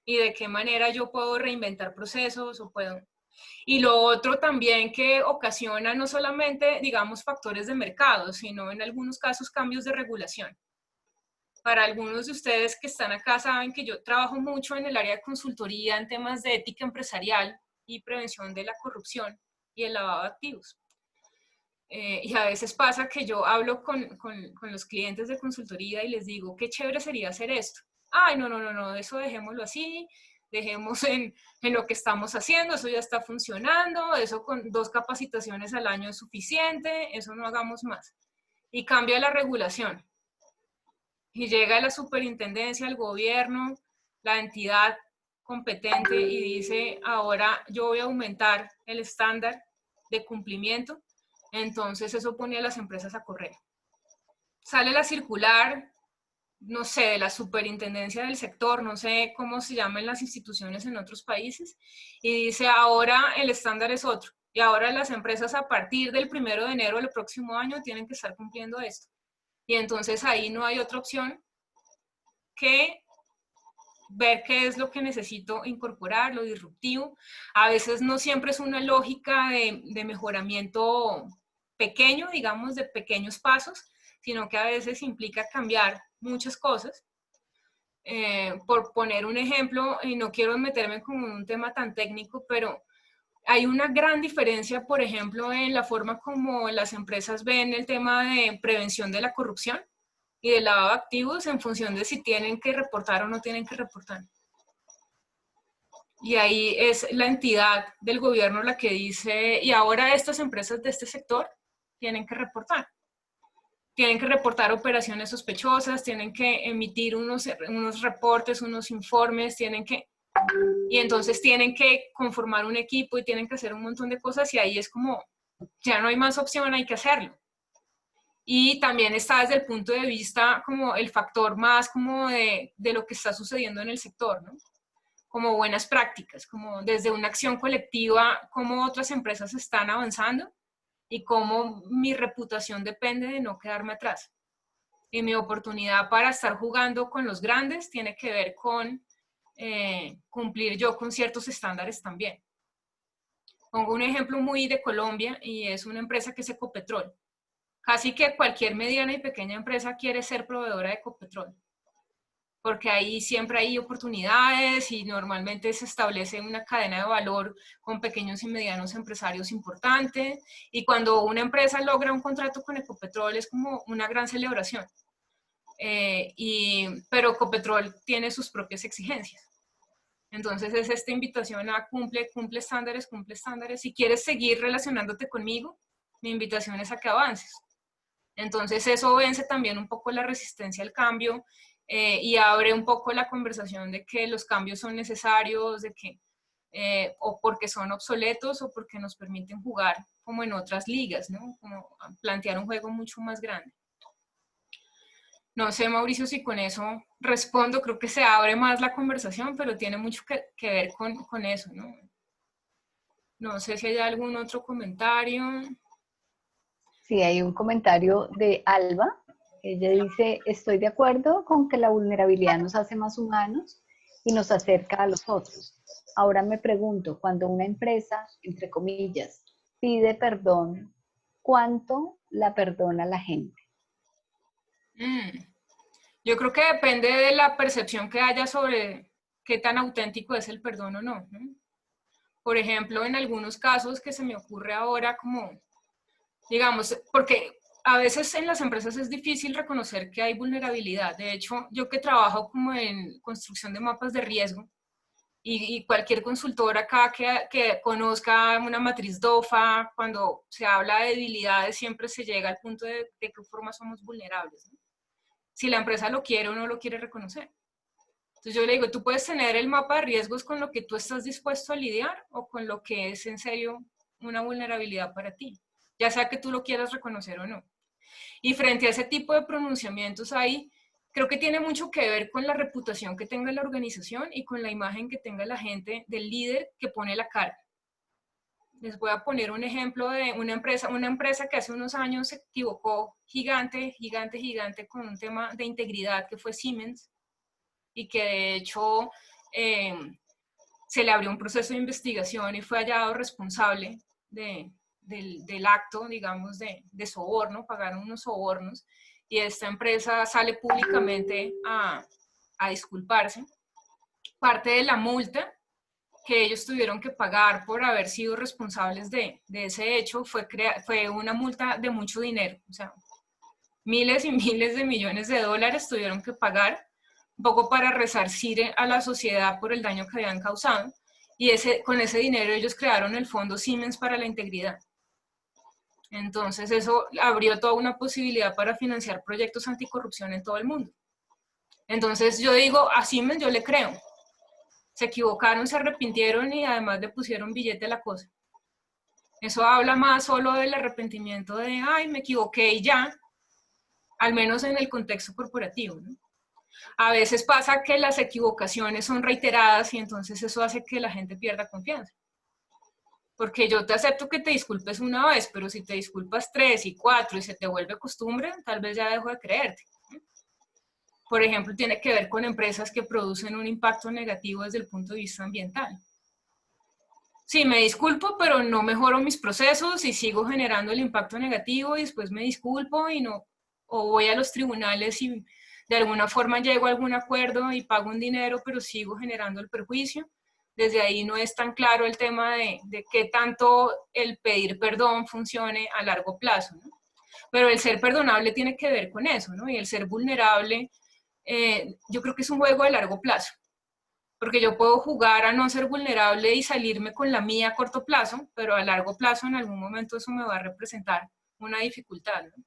¿Y de qué manera yo puedo reinventar procesos o puedo... Y lo otro también que ocasiona no solamente, digamos, factores de mercado, sino en algunos casos cambios de regulación. Para algunos de ustedes que están acá saben que yo trabajo mucho en el área de consultoría en temas de ética empresarial y prevención de la corrupción y el lavado de activos. Y a veces pasa que yo hablo con los clientes de consultoría y les digo, qué chévere sería hacer esto. Ay, no, eso dejémoslo así, dejemos en lo que estamos haciendo, eso ya está funcionando, eso con 2 capacitaciones al año es suficiente, eso no hagamos más. Y cambia la regulación. Y llega la superintendencia, el gobierno, la entidad competente y dice, ahora yo voy a aumentar el estándar de cumplimiento. Entonces eso pone a las empresas a correr. Sale la circular, no sé, de la superintendencia del sector, no sé cómo se llaman las instituciones en otros países, y dice ahora el estándar es otro. Y ahora las empresas a partir del 1 de enero del próximo año tienen que estar cumpliendo esto. Y entonces ahí no hay otra opción que ver qué es lo que necesito incorporar, lo disruptivo. A veces no siempre es una lógica de mejoramiento pequeño, digamos, de pequeños pasos, sino que a veces implica cambiar muchas cosas. Por poner un ejemplo, y no quiero meterme con un tema tan técnico, pero hay una gran diferencia, por ejemplo, en la forma como las empresas ven el tema de prevención de la corrupción y del lavado de activos en función de si tienen que reportar o no tienen que reportar. Y ahí es la entidad del gobierno la que dice, y ahora estas empresas de este sector tienen que reportar. Tienen que reportar operaciones sospechosas, tienen que emitir unos reportes, unos informes, tienen que... Y entonces tienen que conformar un equipo y tienen que hacer un montón de cosas y ahí es como, ya no hay más opción, hay que hacerlo. Y también está desde el punto de vista como el factor más como de lo que está sucediendo en el sector, ¿no? Como buenas prácticas, como desde una acción colectiva, cómo otras empresas están avanzando y cómo mi reputación depende de no quedarme atrás. Y mi oportunidad para estar jugando con los grandes tiene que ver con cumplir yo con ciertos estándares también. Pongo un ejemplo muy de Colombia y es una empresa que es Ecopetrol. Casi que cualquier mediana y pequeña empresa quiere ser proveedora de Ecopetrol, porque ahí siempre hay oportunidades y normalmente se establece una cadena de valor con pequeños y medianos empresarios importantes, y cuando una empresa logra un contrato con Ecopetrol es como una gran celebración. Pero Ecopetrol tiene sus propias exigencias. Entonces es esta invitación a cumple estándares, cumple estándares. Si quieres seguir relacionándote conmigo, mi invitación es a que avances. Entonces eso vence también un poco la resistencia al cambio y abre un poco la conversación de que los cambios son necesarios, de que o porque son obsoletos o porque nos permiten jugar como en otras ligas, ¿no? Como plantear un juego mucho más grande. No sé, Mauricio, si con eso respondo, creo que se abre más la conversación, pero tiene mucho que ver con eso, ¿no? No sé si hay algún otro comentario. Sí, hay un comentario de Alba. Ella dice, estoy de acuerdo con que la vulnerabilidad nos hace más humanos y nos acerca a los otros. Ahora me pregunto, cuando una empresa, entre comillas, pide perdón, ¿cuánto la perdona la gente? Yo creo que depende de la percepción que haya sobre qué tan auténtico es el perdón o no, ¿no? Por ejemplo, en algunos casos que se me ocurre ahora como, digamos, porque a veces en las empresas es difícil reconocer que hay vulnerabilidad. De hecho, yo que trabajo como en construcción de mapas de riesgo, y cualquier consultor acá que conozca una matriz DOFA, cuando se habla de debilidades, siempre se llega al punto de qué forma somos vulnerables, ¿no? Si la empresa lo quiere o no lo quiere reconocer. Entonces yo le digo, tú puedes tener el mapa de riesgos con lo que tú estás dispuesto a lidiar o con lo que es en serio una vulnerabilidad para ti, ya sea que tú lo quieras reconocer o no. Y frente a ese tipo de pronunciamientos ahí, creo que tiene mucho que ver con la reputación que tenga la organización y con la imagen que tenga la gente del líder que pone la cara. Les voy a poner un ejemplo de una empresa que hace unos años se equivocó gigante con un tema de integridad que fue Siemens, y que de hecho se le abrió un proceso de investigación y fue hallado responsable del acto, digamos, de soborno, pagaron unos sobornos, y esta empresa sale públicamente a disculparse. Parte de la multa que ellos tuvieron que pagar por haber sido responsables de ese hecho fue una multa de mucho dinero, o sea, miles y miles de millones de dólares tuvieron que pagar, un poco para resarcir a la sociedad por el daño que habían causado, y con ese dinero ellos crearon el fondo Siemens para la integridad. Entonces eso abrió toda una posibilidad para financiar proyectos anticorrupción en todo el mundo. Entonces yo digo, a Siemens yo le creo. Se equivocaron, se arrepintieron y además le pusieron billete a la cosa. Eso habla más solo del arrepentimiento de, ay, me equivoqué y ya, al menos en el contexto corporativo, ¿no? A veces pasa que las equivocaciones son reiteradas y entonces eso hace que la gente pierda confianza. Porque yo te acepto que te disculpes una vez, pero si te disculpas 3 y 4 y se te vuelve costumbre, tal vez ya dejo de creerte. Por ejemplo, tiene que ver con empresas que producen un impacto negativo desde el punto de vista ambiental. Sí, me disculpo, pero no mejoro mis procesos y sigo generando el impacto negativo y después me disculpo y no, o voy a los tribunales y de alguna forma llego a algún acuerdo y pago un dinero, pero sigo generando el perjuicio. Desde ahí no es tan claro el tema de qué tanto el pedir perdón funcione a largo plazo, ¿no? Pero el ser perdonable tiene que ver con eso, ¿no? Y el ser vulnerable, yo creo que es un juego de largo plazo. Porque yo puedo jugar a no ser vulnerable y salirme con la mía a corto plazo, pero a largo plazo en algún momento eso me va a representar una dificultad, ¿no?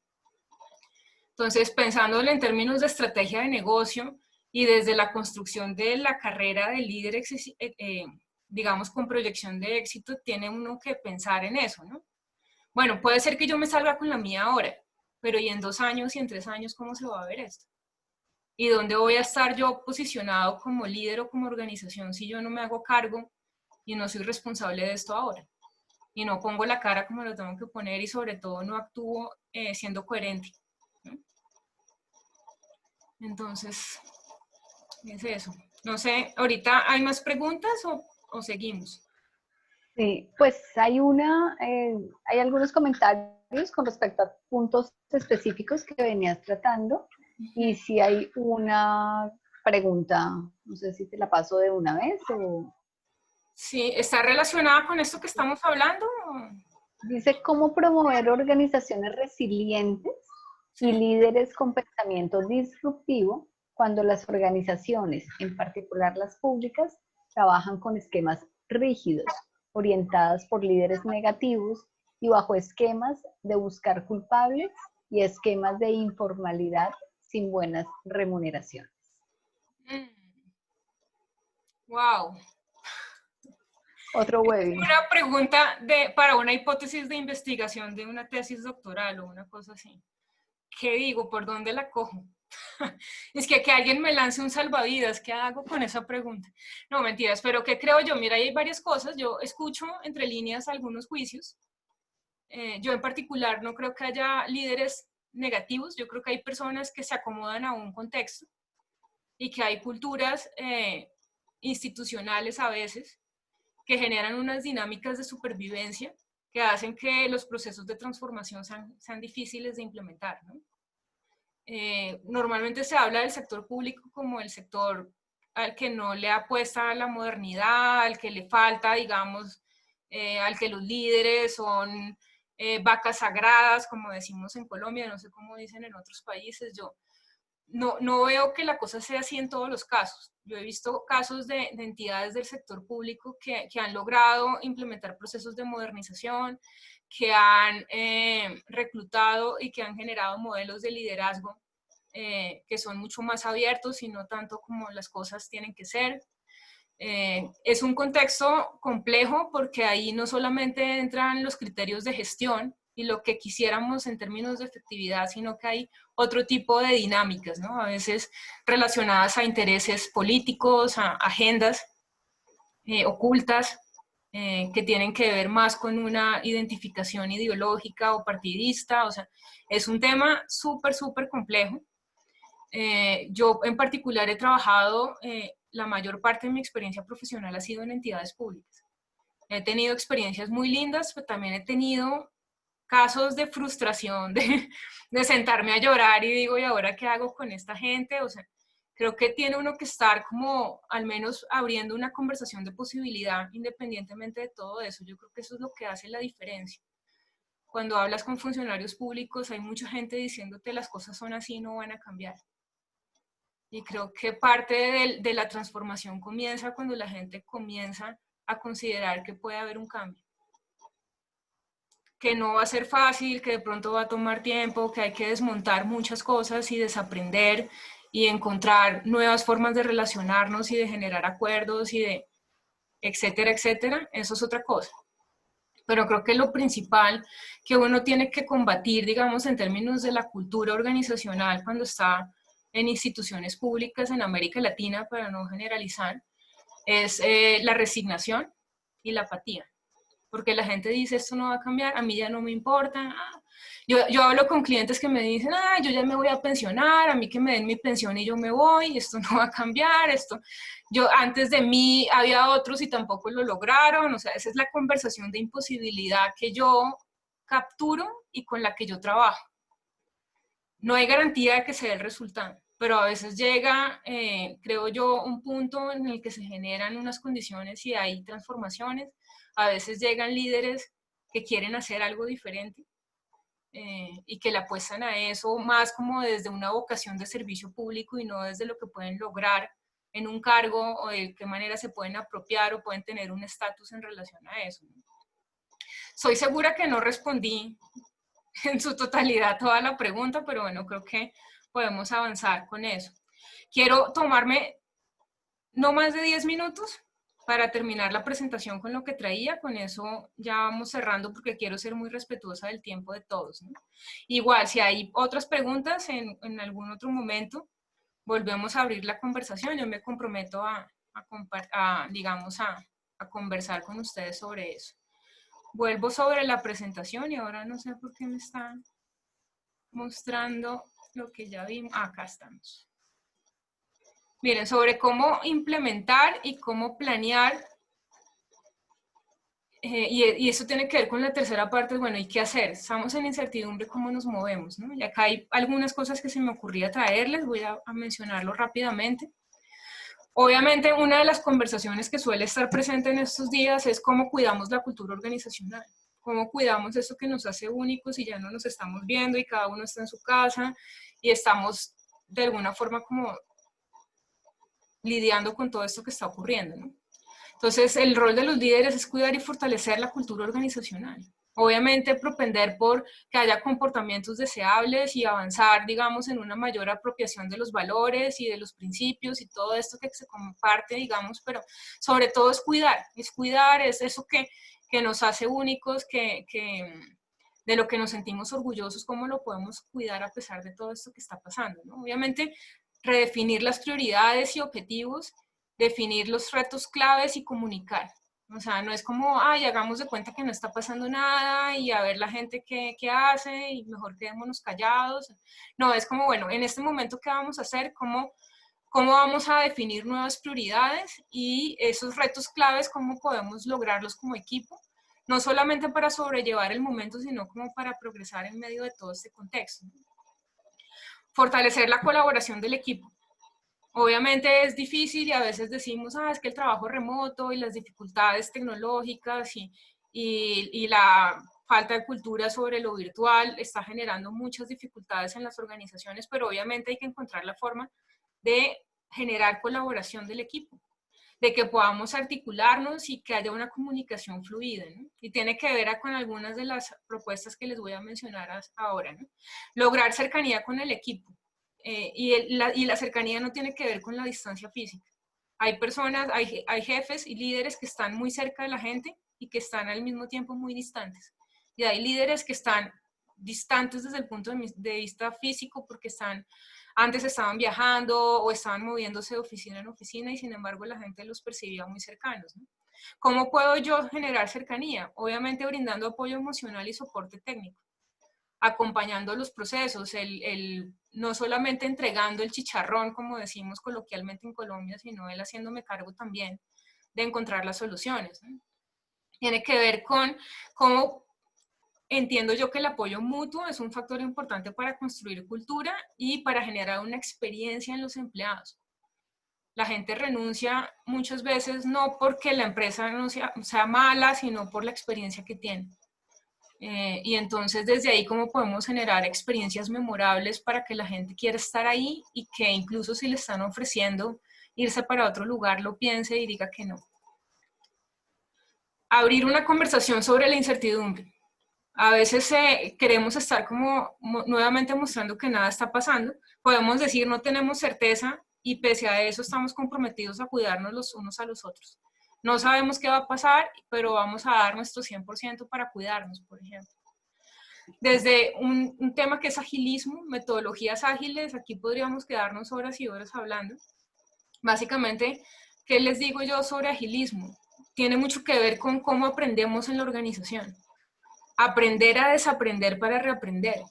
Entonces, pensándolo en términos de estrategia de negocio y desde la construcción de la carrera de líder, digamos, con proyección de éxito, tiene uno que pensar en eso, ¿no? Bueno, puede ser que yo me salga con la mía ahora, pero ¿y en 2 años y en 3 años cómo se va a ver esto? ¿Y dónde voy a estar yo posicionado como líder o como organización si yo no me hago cargo y no soy responsable de esto ahora? Y no pongo la cara como lo tengo que poner y sobre todo no actúo siendo coherente, ¿no? Entonces, es eso. No sé, ¿ahorita hay más preguntas o seguimos? Sí, pues hay algunos comentarios con respecto a puntos específicos que venías tratando, y si hay una pregunta, no sé si te la paso de una vez o... Sí, ¿está relacionada con esto que estamos hablando? Dice, ¿cómo promover organizaciones resilientes y Sí. líderes con pensamiento disruptivo cuando las organizaciones, en particular las públicas, trabajan con esquemas rígidos, orientadas por líderes negativos y bajo esquemas de buscar culpables y esquemas de informalidad sin buenas remuneraciones? Wow. Otro webinar. Una pregunta para una hipótesis de investigación de una tesis doctoral o una cosa así. ¿Qué digo? ¿Por dónde la cojo? Es que alguien me lance un salvavidas, ¿qué hago con esa pregunta? No, mentiras, pero ¿qué creo yo? Mira, hay varias cosas. Yo escucho entre líneas algunos juicios. Yo en particular no creo que haya líderes negativos. Yo creo que hay personas que se acomodan a un contexto y que hay culturas institucionales a veces que generan unas dinámicas de supervivencia que hacen que los procesos de transformación sean difíciles de implementar, ¿no? Normalmente se habla del sector público como el sector al que no le apuesta a la modernidad, al que le falta, digamos, al que los líderes son vacas sagradas, como decimos en Colombia, no sé cómo dicen en otros países. Yo no veo que la cosa sea así en todos los casos. Yo he visto casos de entidades del sector público que han logrado implementar procesos de modernización, que han reclutado y que han generado modelos de liderazgo que son mucho más abiertos y no tanto como las cosas tienen que ser. Es un contexto complejo porque ahí no solamente entran los criterios de gestión y lo que quisiéramos en términos de efectividad, sino que hay otro tipo de dinámicas, ¿no? A veces relacionadas a intereses políticos, a agendas ocultas, que tienen que ver más con una identificación ideológica o partidista. O sea, es un tema súper, súper complejo. Yo en particular he trabajado, la mayor parte de mi experiencia profesional ha sido en entidades públicas. He tenido experiencias muy lindas, pero también he tenido casos de frustración, de sentarme a llorar y digo, ¿y ahora qué hago con esta gente? O sea, creo que tiene uno que estar como al menos abriendo una conversación de posibilidad independientemente de todo eso. Yo creo que eso es lo que hace la diferencia. Cuando hablas con funcionarios públicos hay mucha gente diciéndote las cosas son así, no van a cambiar. Y creo que parte de la transformación comienza cuando la gente comienza a considerar que puede haber un cambio. Que no va a ser fácil, que de pronto va a tomar tiempo, que hay que desmontar muchas cosas y desaprender y encontrar nuevas formas de relacionarnos y de generar acuerdos y de etcétera, etcétera. Eso es otra cosa. Pero creo que lo principal que uno tiene que combatir, digamos, en términos de la cultura organizacional cuando está en instituciones públicas en América Latina, para no generalizar, es la resignación y la apatía. Porque la gente dice, esto no va a cambiar, a mí ya no me importa. Yo hablo con clientes que me dicen, yo ya me voy a pensionar, a mí que me den mi pensión y yo me voy, esto no va a cambiar, antes de mí había otros y tampoco lo lograron. O sea, esa es la conversación de imposibilidad que yo capturo y con la que yo trabajo. No hay garantía de que se dé el resultado, pero a veces llega, creo yo, un punto en el que se generan unas condiciones y hay transformaciones. A veces llegan líderes que quieren hacer algo diferente y que le apuestan a eso más como desde una vocación de servicio público y no desde lo que pueden lograr en un cargo o de qué manera se pueden apropiar o pueden tener un estatus en relación a eso. Soy segura que no respondí en su totalidad toda la pregunta, pero bueno, creo que podemos avanzar con eso. Quiero tomarme no más de 10 minutos para terminar la presentación con lo que traía. Con eso ya vamos cerrando porque quiero ser muy respetuosa del tiempo de todos, ¿no? Igual, si hay otras preguntas en algún otro momento, volvemos a abrir la conversación. Yo me comprometo digamos, a conversar con ustedes sobre eso. Vuelvo sobre la presentación y ahora no sé por qué me está mostrando lo que ya vimos. Acá estamos. Miren, sobre cómo implementar y cómo planear, y eso tiene que ver con la tercera parte, bueno, ¿y qué hacer? Estamos en incertidumbre, ¿cómo nos movemos? ¿No? Y acá hay algunas cosas que se me ocurría traerles, voy a mencionarlo rápidamente. Obviamente, una de las conversaciones que suele estar presente en estos días es cómo cuidamos la cultura organizacional, cómo cuidamos eso que nos hace únicos y ya no nos estamos viendo y cada uno está en su casa y estamos de alguna forma como lidiando con todo esto que está ocurriendo, ¿no? Entonces, el rol de los líderes es cuidar y fortalecer la cultura organizacional. Obviamente, propender por que haya comportamientos deseables y avanzar, digamos, en una mayor apropiación de los valores y de los principios y todo esto que se comparte, digamos, pero sobre todo es cuidar, es eso que nos hace únicos, de lo que nos sentimos orgullosos, cómo lo podemos cuidar a pesar de todo esto que está pasando, ¿no? Obviamente, redefinir las prioridades y objetivos, definir los retos claves y comunicar. O sea, no es como, hagamos de cuenta que no está pasando nada y a ver la gente qué hace y mejor quedémonos callados. No, es como, bueno, en este momento, ¿qué vamos a hacer? ¿Cómo vamos a definir nuevas prioridades y esos retos claves, cómo podemos lograrlos como equipo? No solamente para sobrellevar el momento, sino como para progresar en medio de todo este contexto. Fortalecer la colaboración del equipo. Obviamente es difícil y a veces decimos, es que el trabajo remoto y las dificultades tecnológicas y la falta de cultura sobre lo virtual está generando muchas dificultades en las organizaciones, pero obviamente hay que encontrar la forma de generar colaboración del equipo, de que podamos articularnos y que haya una comunicación fluida, ¿no? Y tiene que ver con algunas de las propuestas que les voy a mencionar ahora, ¿no? Lograr cercanía con el equipo. Y la cercanía no tiene que ver con la distancia física. Hay personas, hay jefes y líderes que están muy cerca de la gente y que están al mismo tiempo muy distantes. Y hay líderes que están distantes desde el punto de vista físico porque antes estaban viajando o estaban moviéndose de oficina en oficina y sin embargo la gente los percibía muy cercanos, ¿no? ¿Cómo puedo yo generar cercanía? Obviamente brindando apoyo emocional y soporte técnico, acompañando los procesos, no solamente entregando el chicharrón, como decimos coloquialmente en Colombia, sino él haciéndome cargo también de encontrar las soluciones, ¿no? Tiene que ver con cómo entiendo yo que el apoyo mutuo es un factor importante para construir cultura y para generar una experiencia en los empleados. La gente renuncia muchas veces no porque la empresa no sea mala, sino por la experiencia que tiene. Y entonces desde ahí cómo podemos generar experiencias memorables para que la gente quiera estar ahí y que incluso si le están ofreciendo irse para otro lugar lo piense y diga que no. Abrir una conversación sobre la incertidumbre. A veces queremos estar como nuevamente mostrando que nada está pasando. Podemos decir no tenemos certeza y pese a eso estamos comprometidos a cuidarnos los unos a los otros. No sabemos qué va a pasar, pero vamos a dar nuestro 100% para cuidarnos, por ejemplo. Desde un tema que es agilismo, metodologías ágiles, aquí podríamos quedarnos horas y horas hablando. Básicamente, ¿qué les digo yo sobre agilismo? Tiene mucho que ver con cómo aprendemos en la organización. Aprender a desaprender para reaprender.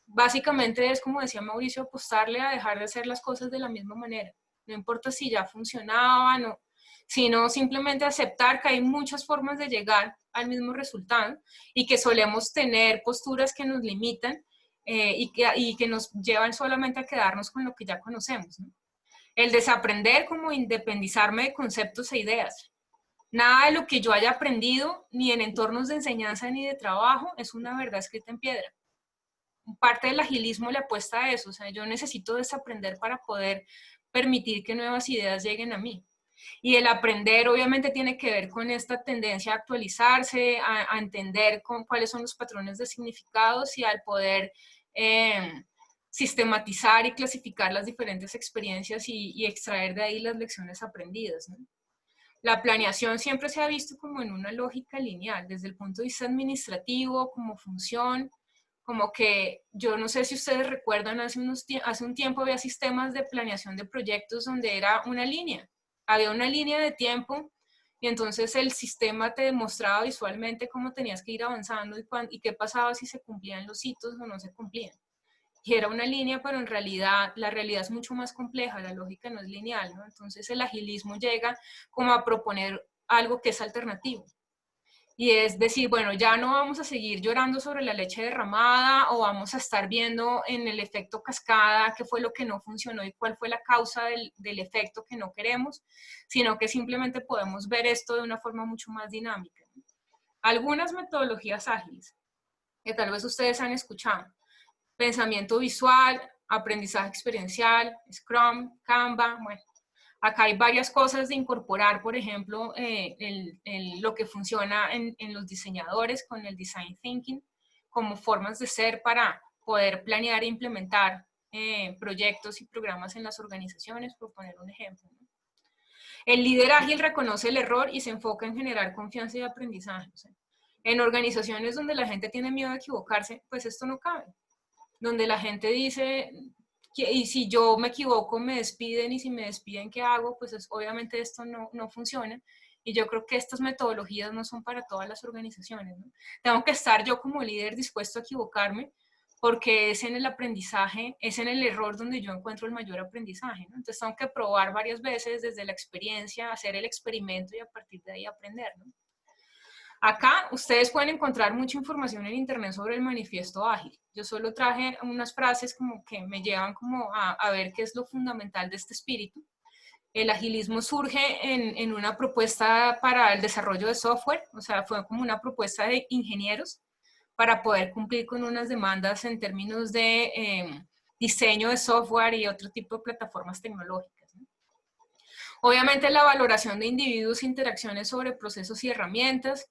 Básicamente es, como decía Mauricio, apostarle a dejar de hacer las cosas de la misma manera. No importa si ya funcionaban o sino simplemente aceptar que hay muchas formas de llegar al mismo resultado y que solemos tener posturas que nos limitan y que nos llevan solamente a quedarnos con lo que ya conocemos, ¿no? El desaprender como independizarme de conceptos e ideas. Nada de lo que yo haya aprendido, ni en entornos de enseñanza ni de trabajo, es una verdad escrita en piedra. Parte del agilismo le apuesta a eso, o sea, yo necesito desaprender para poder permitir que nuevas ideas lleguen a mí. Y el aprender obviamente tiene que ver con esta tendencia a actualizarse, a entender cuáles son los patrones de significados y al poder sistematizar y clasificar las diferentes experiencias y extraer de ahí las lecciones aprendidas, ¿no? La planeación siempre se ha visto como en una lógica lineal, desde el punto de vista administrativo, como función, como que yo no sé si ustedes recuerdan, hace un tiempo había sistemas de planeación de proyectos donde era una línea, había una línea de tiempo y entonces el sistema te demostraba visualmente cómo tenías que ir avanzando y qué pasaba si se cumplían los hitos o no se cumplían. Y era una línea, pero en realidad la realidad es mucho más compleja, la lógica no es lineal, ¿no? Entonces el agilismo llega como a proponer algo que es alternativo. Y es decir, bueno, ya no vamos a seguir llorando sobre la leche derramada o vamos a estar viendo en el efecto cascada qué fue lo que no funcionó y cuál fue la causa del efecto que no queremos, sino que simplemente podemos ver esto de una forma mucho más dinámica. Algunas metodologías ágiles que tal vez ustedes han escuchado: pensamiento visual, aprendizaje experiencial, Scrum, Canva, bueno. Acá hay varias cosas de incorporar, por ejemplo, lo que funciona en los diseñadores con el design thinking, como formas de ser para poder planear e implementar proyectos y programas en las organizaciones, por poner un ejemplo, ¿no? El líder ágil reconoce el error y se enfoca en generar confianza y aprendizaje. O sea, en organizaciones donde la gente tiene miedo de equivocarse, pues esto no cabe. Donde la gente dice, y si yo me equivoco me despiden y si me despiden, ¿qué hago? Pues obviamente esto no funciona. Y yo creo que estas metodologías no son para todas las organizaciones, ¿no? Tengo que estar yo como líder dispuesto a equivocarme porque es en el aprendizaje, es en el error donde yo encuentro el mayor aprendizaje, ¿no? Entonces tengo que probar varias veces desde la experiencia, hacer el experimento y a partir de ahí aprender, ¿no? Acá ustedes pueden encontrar mucha información en internet sobre el manifiesto ágil. Yo solo traje unas frases como que me llevan como a ver qué es lo fundamental de este espíritu. El agilismo surge en una propuesta para el desarrollo de software, o sea, fue como una propuesta de ingenieros para poder cumplir con unas demandas en términos de diseño de software y otro tipo de plataformas tecnológicas, ¿no? Obviamente la valoración de individuos, interacciones sobre procesos y herramientas,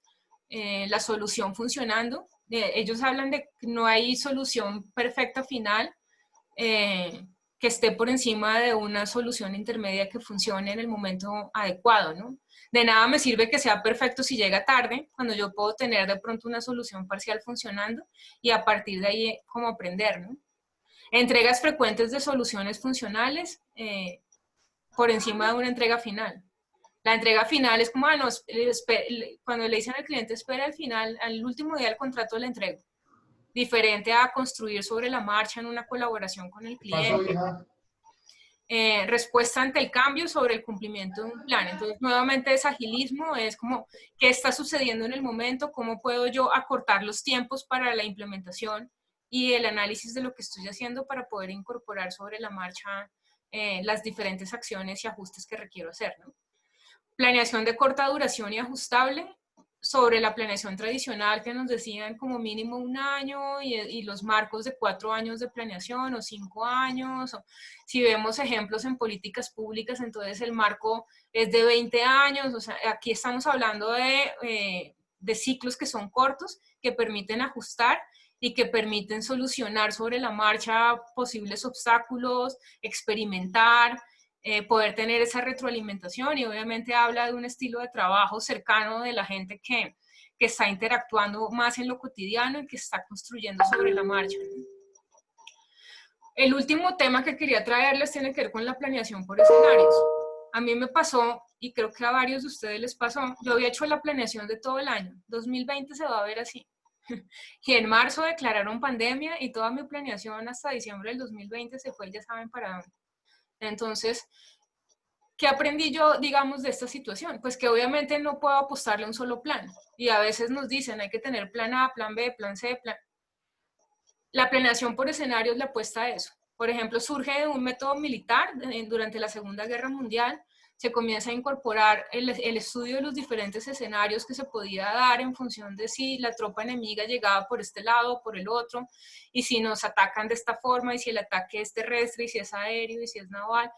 la solución funcionando. Ellos hablan de que no hay solución perfecta final que esté por encima de una solución intermedia que funcione en el momento adecuado, ¿no? De nada me sirve que sea perfecto si llega tarde, cuando yo puedo tener de pronto una solución parcial funcionando y a partir de ahí como aprender, ¿no? Entregas frecuentes de soluciones funcionales por encima de una entrega final. La entrega final es como, no, cuando le dicen al cliente espera al final, al último día del contrato le entrego. Diferente a construir sobre la marcha en una colaboración con el cliente. Respuesta ante el cambio sobre el cumplimiento de un plan. Entonces, nuevamente es agilismo, es como, ¿qué está sucediendo en el momento? ¿Cómo puedo yo acortar los tiempos para la implementación y el análisis de lo que estoy haciendo para poder incorporar sobre la marcha las diferentes acciones y ajustes que requiero hacer, ¿no? Planeación de corta duración y ajustable sobre la planeación tradicional que nos decían como mínimo 1 año y los marcos de 4 años de planeación o 5 años. O si vemos ejemplos en políticas públicas, entonces el marco es de 20 años. O sea, aquí estamos hablando de ciclos que son cortos, que permiten ajustar y que permiten solucionar sobre la marcha posibles obstáculos, experimentar, poder tener esa retroalimentación y obviamente habla de un estilo de trabajo cercano de la gente que está interactuando más en lo cotidiano y que está construyendo sobre la marcha. El último tema que quería traerles tiene que ver con la planeación por escenarios. A mí me pasó, y creo que a varios de ustedes les pasó, yo había hecho la planeación de todo el año, 2020 se va a ver así. Y en marzo declararon pandemia y toda mi planeación hasta diciembre del 2020 se fue, ya saben para dónde. Entonces, ¿qué aprendí yo, digamos, de esta situación? Pues que obviamente no puedo apostarle a un solo plan. Y a veces nos dicen, hay que tener plan A, plan B, plan C, plan... La planeación por escenarios le apuesta a eso. Por ejemplo, surge de un método militar durante la Segunda Guerra Mundial, se comienza a incorporar el estudio de los diferentes escenarios que se podía dar en función de si la tropa enemiga llegaba por este lado o por el otro, y si nos atacan de esta forma, y si el ataque es terrestre, y si es aéreo, y si es naval.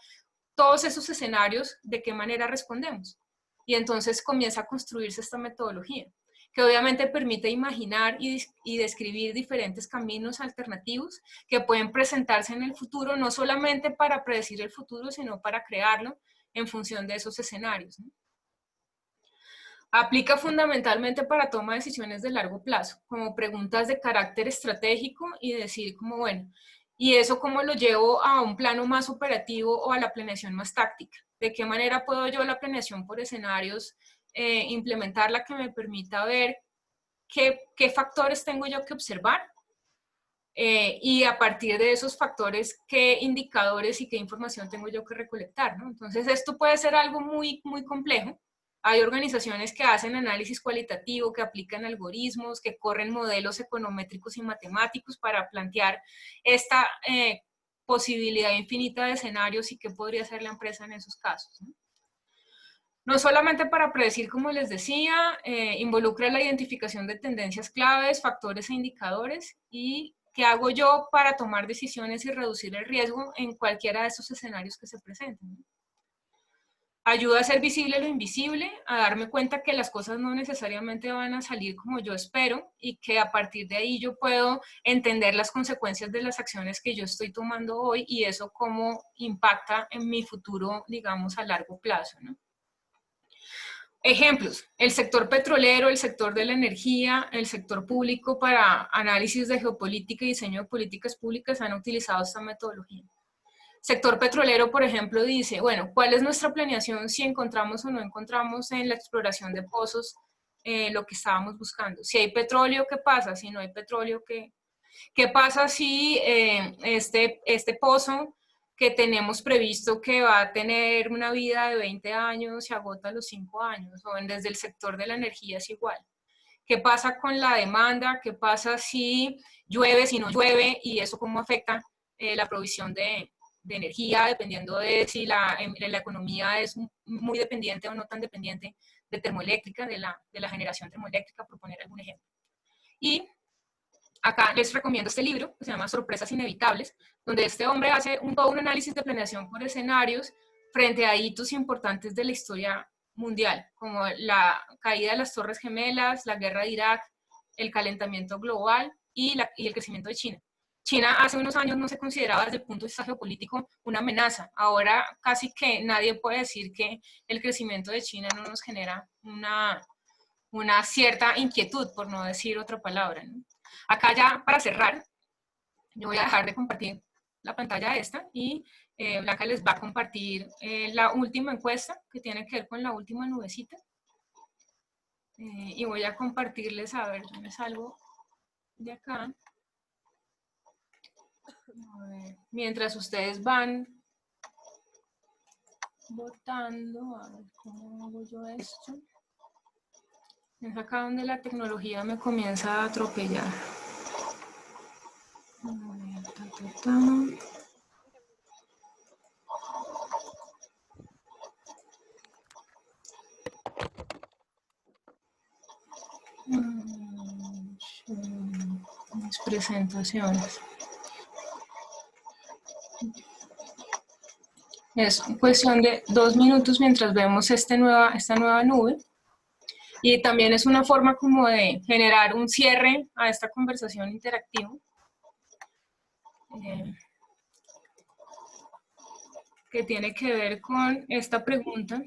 Todos esos escenarios, ¿de qué manera respondemos? Y entonces comienza a construirse esta metodología, que obviamente permite imaginar y describir diferentes caminos alternativos que pueden presentarse en el futuro, no solamente para predecir el futuro, sino para crearlo en función de esos escenarios, ¿no? Aplica fundamentalmente para toma de decisiones de largo plazo, como preguntas de carácter estratégico y decir como, bueno, ¿y eso cómo lo llevo a un plano más operativo o a la planeación más táctica? ¿De qué manera puedo yo la planeación por escenarios implementarla que me permita ver qué factores tengo yo que observar? Y a partir de esos factores, qué indicadores y qué información tengo yo que recolectar, ¿no? Entonces, esto puede ser algo muy, muy complejo. Hay organizaciones que hacen análisis cualitativo, que aplican algoritmos, que corren modelos econométricos y matemáticos para plantear esta posibilidad infinita de escenarios y qué podría hacer la empresa en esos casos, ¿no? No solamente para predecir, como les decía, involucra la identificación de tendencias claves, factores e indicadores, y qué hago yo para tomar decisiones y reducir el riesgo en cualquiera de esos escenarios que se presenten. Ayuda a hacer visible lo invisible, a darme cuenta que las cosas no necesariamente van a salir como yo espero y que a partir de ahí yo puedo entender las consecuencias de las acciones que yo estoy tomando hoy y eso cómo impacta en mi futuro, digamos, a largo plazo, ¿no? Ejemplos, el sector petrolero, el sector de la energía, el sector público para análisis de geopolítica y diseño de políticas públicas han utilizado esta metodología. Sector petrolero, por ejemplo, dice, bueno, ¿cuál es nuestra planeación si encontramos o no encontramos en la exploración de pozos lo que estábamos buscando? Si hay petróleo, ¿qué pasa? Si no hay petróleo, ¿qué pasa si este pozo que tenemos previsto que va a tener una vida de 20 años se agota a los 5 años? O desde el sector de la energía es igual. ¿Qué pasa con la demanda? ¿Qué pasa si llueve, si no llueve? Y eso cómo afecta la provisión de energía, dependiendo de si la economía es muy dependiente o no tan dependiente de termoeléctrica, de la generación termoeléctrica, por poner algún ejemplo. Y Acá les recomiendo este libro, que se llama Sorpresas Inevitables, donde este hombre hace todo un análisis de planeación por escenarios frente a hitos importantes de la historia mundial, como la caída de las Torres Gemelas, la guerra de Irak, el calentamiento global y el crecimiento de China. China hace unos años no se consideraba desde el punto de vista geopolítico una amenaza. Ahora casi que nadie puede decir que el crecimiento de China no nos genera una cierta inquietud, por no decir otra palabra, ¿no? Acá ya para cerrar, yo voy a dejar de compartir la pantalla esta y Blanca les va a compartir la última encuesta que tiene que ver con la última nubecita. Y voy a compartirles, a ver, yo me salgo de acá. A ver, mientras ustedes van votando, a ver cómo hago yo esto. Es acá donde la tecnología me comienza a atropellar. A ver, Mis presentaciones. Es cuestión de 2 minutos mientras vemos esta nueva nube. Y también es una forma como de generar un cierre a esta conversación interactiva. Que tiene que ver con esta pregunta.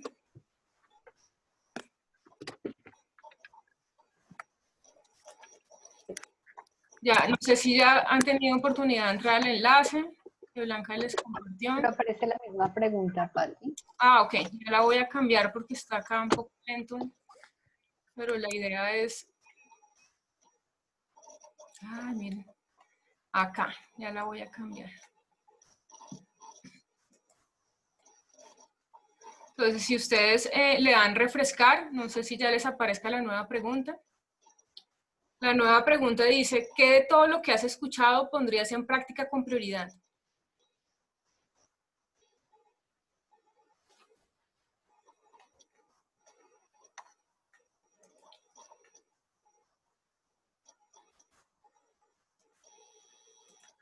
Ya, no sé si ya han tenido oportunidad de entrar al enlace que Blanca les compartió. Pero aparece la misma pregunta, Pati. Ah, ok, ya la voy a cambiar porque está acá un poco lento, pero la idea es... Ah, miren, acá, ya la voy a cambiar. Entonces, si ustedes le dan refrescar, no sé si ya les aparezca la nueva pregunta. La nueva pregunta dice, ¿qué de todo lo que has escuchado pondrías en práctica con prioridad?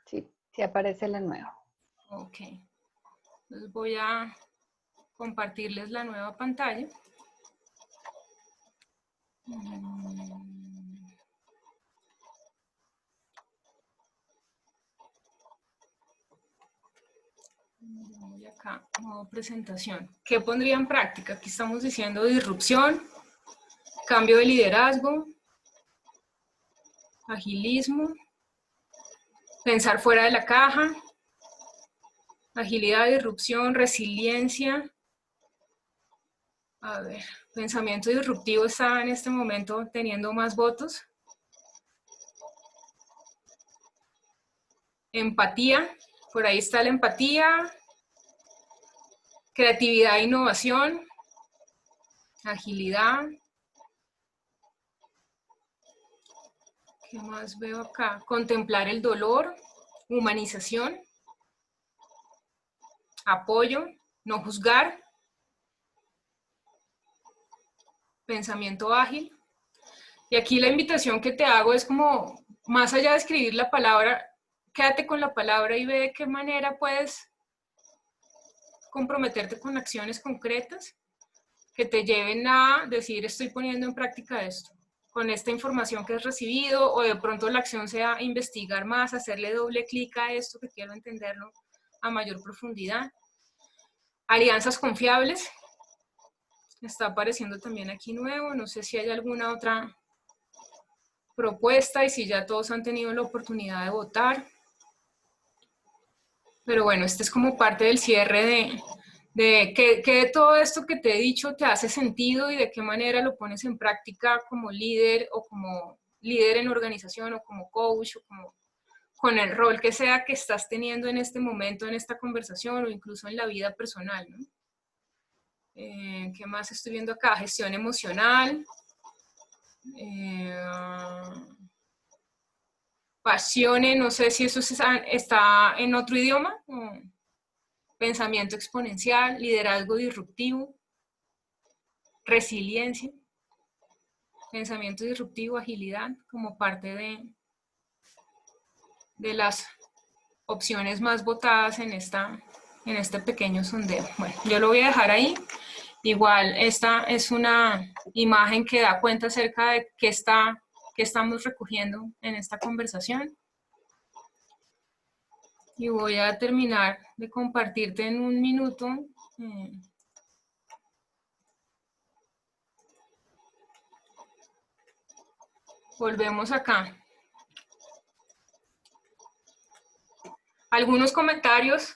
Sí, sí aparece la nueva. Ok. Entonces voy a compartirles la nueva pantalla. Voy acá, modo presentación. ¿Qué pondría en práctica? Aquí estamos diciendo disrupción, cambio de liderazgo, agilismo, pensar fuera de la caja, agilidad, disrupción, resiliencia. A ver, pensamiento disruptivo está en este momento teniendo más votos. Empatía, por ahí está la empatía. Creatividad e innovación. Agilidad. ¿Qué más veo acá? Contemplar el dolor. Humanización. Apoyo. No juzgar. Pensamiento ágil. Y aquí la invitación que te hago es como, más allá de escribir la palabra, quédate con la palabra y ve de qué manera puedes comprometerte con acciones concretas que te lleven a decir, estoy poniendo en práctica esto, con esta información que has recibido, o de pronto la acción sea investigar más, hacerle doble clic a esto que quiero entenderlo a mayor profundidad. Alianzas confiables. Está apareciendo también aquí nuevo, no sé si hay alguna otra propuesta y si ya todos han tenido la oportunidad de votar. Pero bueno, este es como parte del cierre de que de todo esto que te he dicho te hace sentido y de qué manera lo pones en práctica como líder o como líder en organización o como coach o como con el rol que sea que estás teniendo en este momento, en esta conversación o incluso en la vida personal, ¿no? ¿Qué más estoy viendo acá? Gestión emocional. Pasione, no sé si eso está en otro idioma. Pensamiento exponencial, liderazgo disruptivo, resiliencia, pensamiento disruptivo, agilidad, como parte de de las opciones más votadas en este pequeño sondeo. Bueno, yo lo voy a dejar ahí. Igual, esta es una imagen que da cuenta acerca de qué estamos recogiendo en esta conversación. Y voy a terminar de compartirte en un minuto. Volvemos acá. Algunos comentarios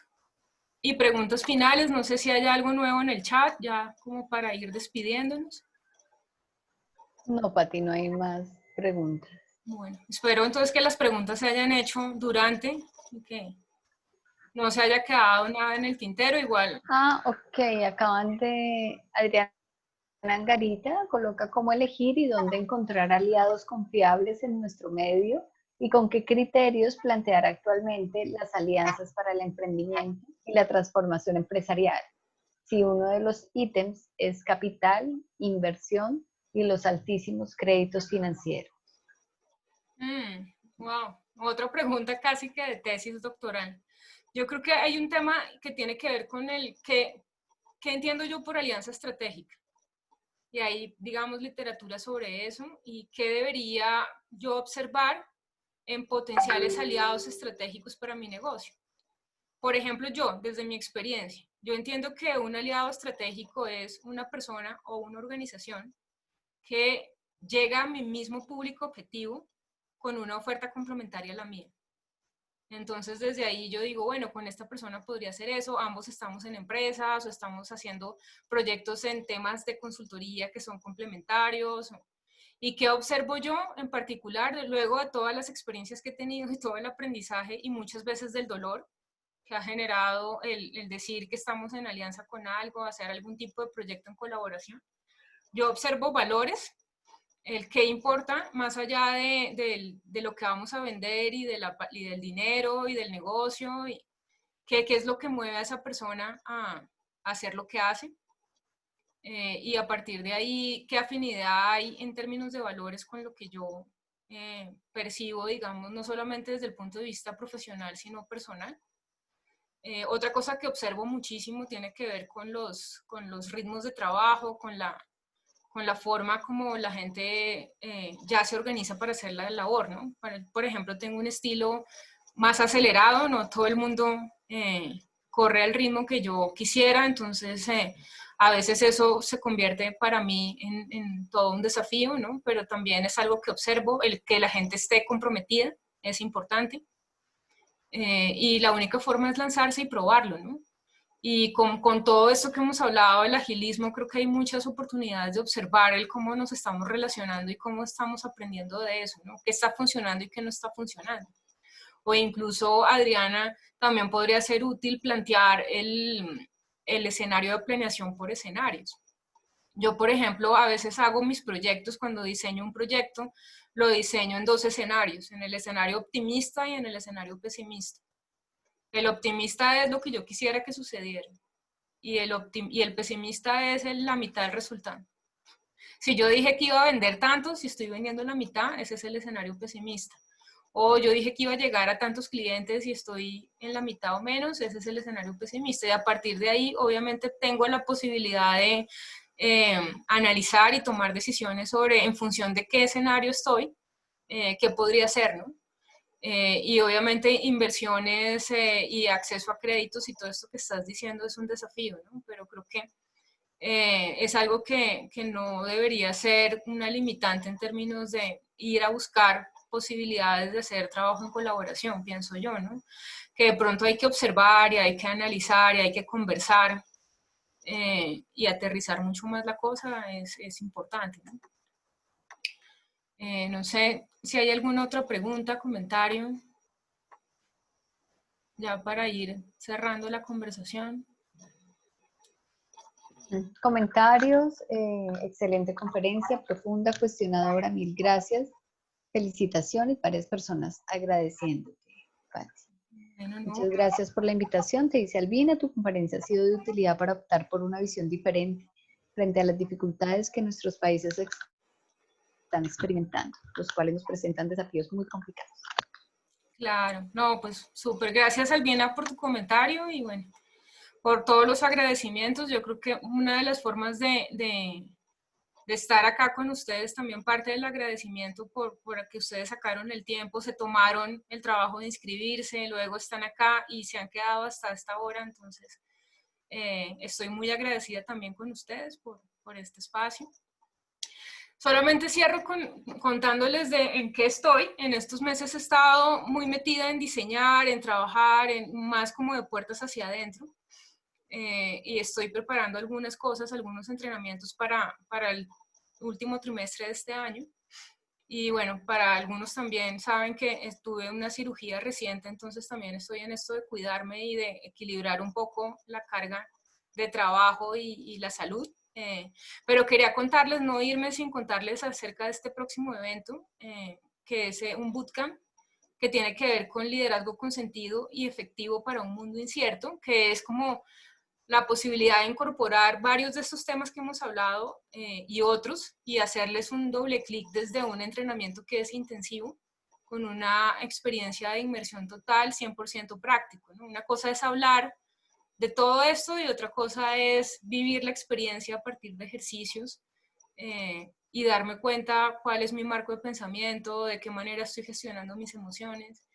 y preguntas finales. No sé si hay algo nuevo en el chat, ya como para ir despidiéndonos. No, Pati, no hay más preguntas. Bueno, espero entonces que las preguntas se hayan hecho durante y que no se haya quedado nada en el tintero. Igual. Ok, acaban de... Adriana Angarita coloca cómo elegir y dónde encontrar aliados confiables en nuestro medio y con qué criterios plantear actualmente las alianzas para el emprendimiento y la transformación empresarial. Si uno de los ítems es capital, inversión y los altísimos créditos financieros. Wow, otra pregunta casi que de tesis doctoral. Yo creo que hay un tema que tiene que ver con el que entiendo yo por alianza estratégica. Y hay, digamos, literatura sobre eso y qué debería yo observar en potenciales aliados estratégicos para mi negocio. Por ejemplo, yo, desde mi experiencia, yo entiendo que un aliado estratégico es una persona o una organización que llega a mi mismo público objetivo con una oferta complementaria a la mía. Entonces, desde ahí yo digo, bueno, con esta persona podría hacer eso, ambos estamos en empresas o estamos haciendo proyectos en temas de consultoría que son complementarios. ¿Y qué observo yo en particular luego de todas las experiencias que he tenido y todo el aprendizaje y muchas veces del dolor que ha generado el decir que estamos en alianza con algo, hacer algún tipo de proyecto en colaboración? Yo observo valores, el qué importa más allá de lo que vamos a vender y del dinero y del negocio, y qué es lo que mueve a esa persona a hacer lo que hace. Y a partir de ahí, qué afinidad hay en términos de valores con lo que yo percibo, digamos, no solamente desde el punto de vista profesional, sino personal. Otra cosa que observo muchísimo tiene que ver con los ritmos de trabajo, con la forma como la gente ya se organiza para hacer la labor, ¿no? Por ejemplo, tengo un estilo más acelerado, no todo el mundo corre al ritmo que yo quisiera, entonces a veces eso se convierte para mí en todo un desafío, ¿no? Pero también es algo que observo, el que la gente esté comprometida es importante. Y la única forma es lanzarse y probarlo, ¿no? Y con todo esto que hemos hablado del agilismo, creo que hay muchas oportunidades de observar el cómo nos estamos relacionando y cómo estamos aprendiendo de eso, ¿no? Qué está funcionando y qué no está funcionando. O incluso, Adriana, también podría ser útil plantear el escenario de planeación por escenarios. Yo, por ejemplo, a veces hago mis proyectos, cuando diseño un proyecto, lo diseño en dos escenarios, en el escenario optimista y en el escenario pesimista. El optimista es lo que yo quisiera que sucediera y el pesimista es la mitad del resultado. Si yo dije que iba a vender tanto, si estoy vendiendo la mitad, ese es el escenario pesimista. O yo dije que iba a llegar a tantos clientes y estoy en la mitad o menos, ese es el escenario pesimista. Y a partir de ahí, obviamente, tengo la posibilidad de analizar y tomar decisiones sobre en función de qué escenario estoy, qué podría ser, ¿no? Y obviamente inversiones y acceso a créditos y todo esto que estás diciendo es un desafío, ¿no? Pero creo que es algo que no debería ser una limitante en términos de ir a buscar posibilidades de hacer trabajo en colaboración, pienso yo, ¿no? Que de pronto hay que observar y hay que analizar y hay que conversar y aterrizar mucho más la cosa es importante, ¿no? No sé si hay alguna otra pregunta, comentario, ya para ir cerrando la conversación. Comentarios, excelente conferencia, profunda, cuestionadora, mil gracias. Felicitaciones, varias personas agradeciéndote, Pati. Bueno, no. Muchas gracias por la invitación. Te dice Albina, tu conferencia ha sido de utilidad para optar por una visión diferente frente a las dificultades que nuestros países están experimentando, los cuales nos presentan desafíos muy complicados. Claro, no, pues súper gracias Albina por tu comentario y bueno, por todos los agradecimientos. Yo creo que una de las formas de estar acá con ustedes también parte del agradecimiento por que ustedes sacaron el tiempo, se tomaron el trabajo de inscribirse, luego están acá y se han quedado hasta esta hora, entonces estoy muy agradecida también con ustedes por este espacio. Solamente cierro contándoles en qué estoy. En estos meses he estado muy metida en diseñar, en trabajar, en más como de puertas hacia adentro. Y estoy preparando algunas cosas, algunos entrenamientos para el último trimestre de este año. Y bueno, para algunos también saben que tuve una cirugía reciente, entonces también estoy en esto de cuidarme y de equilibrar un poco la carga de trabajo y la salud. Pero quería contarles, no irme sin contarles acerca de este próximo evento, que es un bootcamp que tiene que ver con liderazgo con sentido y efectivo para un mundo incierto, que es como la posibilidad de incorporar varios de estos temas que hemos hablado y otros y hacerles un doble clic desde un entrenamiento que es intensivo con una experiencia de inmersión total 100% práctico, ¿no? Una cosa es hablar de todo esto y otra cosa es vivir la experiencia a partir de ejercicios y darme cuenta cuál es mi marco de pensamiento, de qué manera estoy gestionando mis emociones.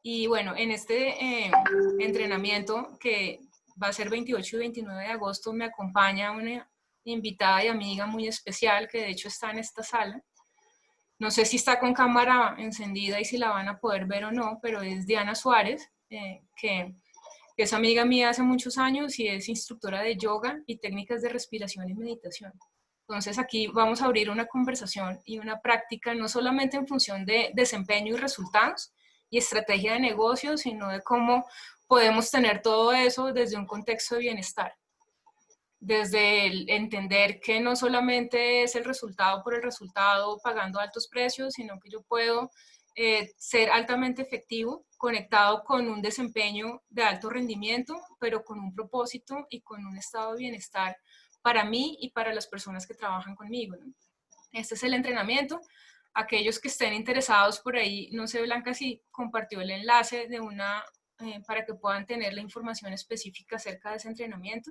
Y bueno, en este entrenamiento que va a ser 28 y 29 de agosto, me acompaña una invitada y amiga muy especial que de hecho está en esta sala. No sé si está con cámara encendida y si la van a poder ver o no, pero es Diana Suárez, que es amiga mía hace muchos años y es instructora de yoga y técnicas de respiración y meditación. Entonces aquí vamos a abrir una conversación y una práctica no solamente en función de desempeño y resultados y estrategia de negocio, sino de cómo podemos tener todo eso desde un contexto de bienestar. Desde el entender que no solamente es el resultado por el resultado pagando altos precios, sino que yo puedo ser altamente efectivo, conectado con un desempeño de alto rendimiento, pero con un propósito y con un estado de bienestar para mí y para las personas que trabajan conmigo, ¿no? Este es el entrenamiento. Aquellos que estén interesados por ahí, no sé, Blanca, si compartió el enlace de para que puedan tener la información específica acerca de ese entrenamiento.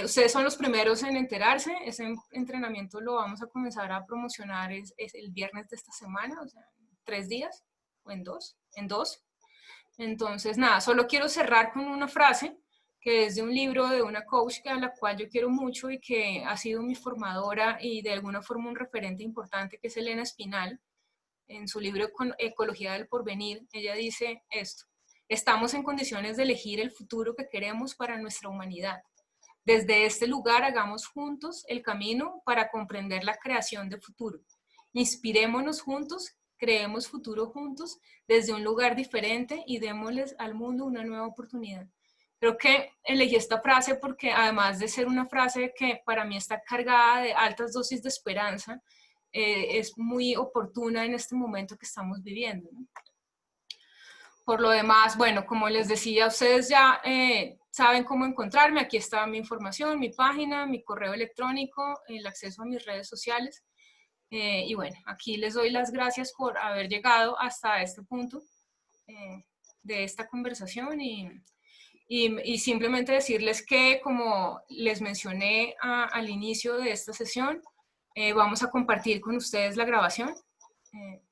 Ustedes son los primeros en enterarse. Ese entrenamiento lo vamos a comenzar a promocionar es el viernes de esta semana, o sea, 3 días, o en dos. Entonces, nada, solo quiero cerrar con una frase que es de un libro de una coach a la cual yo quiero mucho y que ha sido mi formadora y de alguna forma un referente importante, que es Elena Espinal. En su libro Ecología del Porvenir, ella dice esto: estamos en condiciones de elegir el futuro que queremos para nuestra humanidad. Desde este lugar hagamos juntos el camino para comprender la creación de futuro. Inspirémonos juntos, creemos futuro juntos desde un lugar diferente y démosles al mundo una nueva oportunidad. Creo que elegí esta frase porque además de ser una frase que para mí está cargada de altas dosis de esperanza, es muy oportuna en este momento que estamos viviendo, ¿no? Por lo demás, bueno, como les decía, ustedes ya saben cómo encontrarme. Aquí está mi información, mi página, mi correo electrónico, el acceso a mis redes sociales. Y bueno, aquí les doy las gracias por haber llegado hasta este punto de esta conversación y simplemente decirles que, como les mencioné al inicio de esta sesión, vamos a compartir con ustedes la grabación.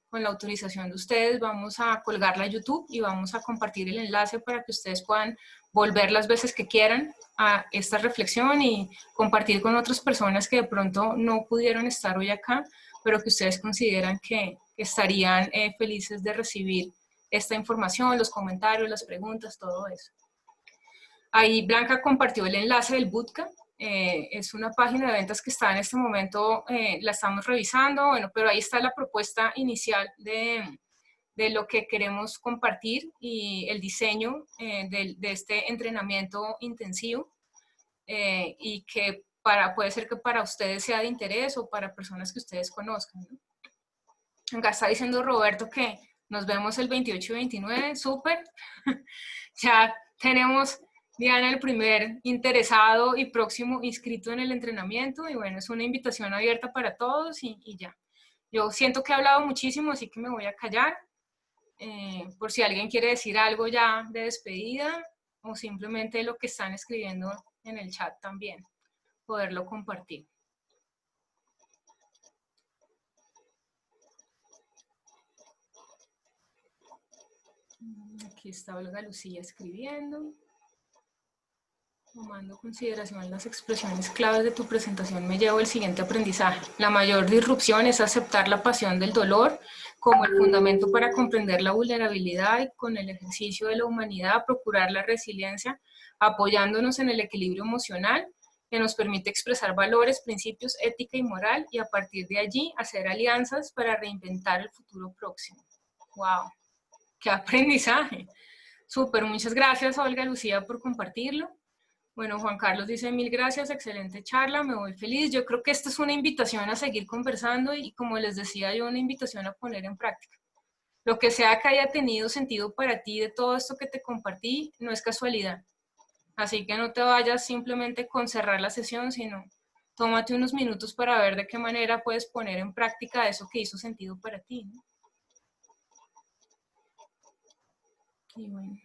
Con la autorización de ustedes vamos a colgarla a YouTube y vamos a compartir el enlace para que ustedes puedan volver las veces que quieran a esta reflexión y compartir con otras personas que de pronto no pudieron estar hoy acá, pero que ustedes consideran que estarían felices de recibir esta información, los comentarios, las preguntas, todo eso. Ahí Blanca compartió el enlace del bootcamp. Es una página de ventas que está en este momento, la estamos revisando, bueno, pero ahí está la propuesta inicial de lo que queremos compartir y el diseño de este entrenamiento intensivo y que puede ser que para ustedes sea de interés o para personas que ustedes conozcan, ¿no? Acá está diciendo Roberto que nos vemos el 28 y 29, súper. Ya tenemos, Diana, el primer interesado y próximo inscrito en el entrenamiento, y bueno, es una invitación abierta para todos y ya. Yo siento que he hablado muchísimo, así que me voy a callar. por si alguien quiere decir algo ya de despedida o simplemente lo que están escribiendo en el chat también, poderlo compartir. Aquí está Olga Lucía escribiendo. Tomando en consideración las expresiones claves de tu presentación, me llevo el siguiente aprendizaje. La mayor disrupción es aceptar la pasión del dolor como el fundamento para comprender la vulnerabilidad y con el ejercicio de la humanidad procurar la resiliencia, apoyándonos en el equilibrio emocional que nos permite expresar valores, principios, ética y moral y a partir de allí hacer alianzas para reinventar el futuro próximo. ¡Wow! ¡Qué aprendizaje! Súper, muchas gracias Olga Lucía por compartirlo. Bueno, Juan Carlos dice, 1000 gracias, excelente charla, me voy feliz. Yo creo que esta es una invitación a seguir conversando y como les decía yo, una invitación a poner en práctica. Lo que sea que haya tenido sentido para ti de todo esto que te compartí, no es casualidad. Así que no te vayas simplemente con cerrar la sesión, sino tómate unos minutos para ver de qué manera puedes poner en práctica eso que hizo sentido para ti, ¿no? Y bueno.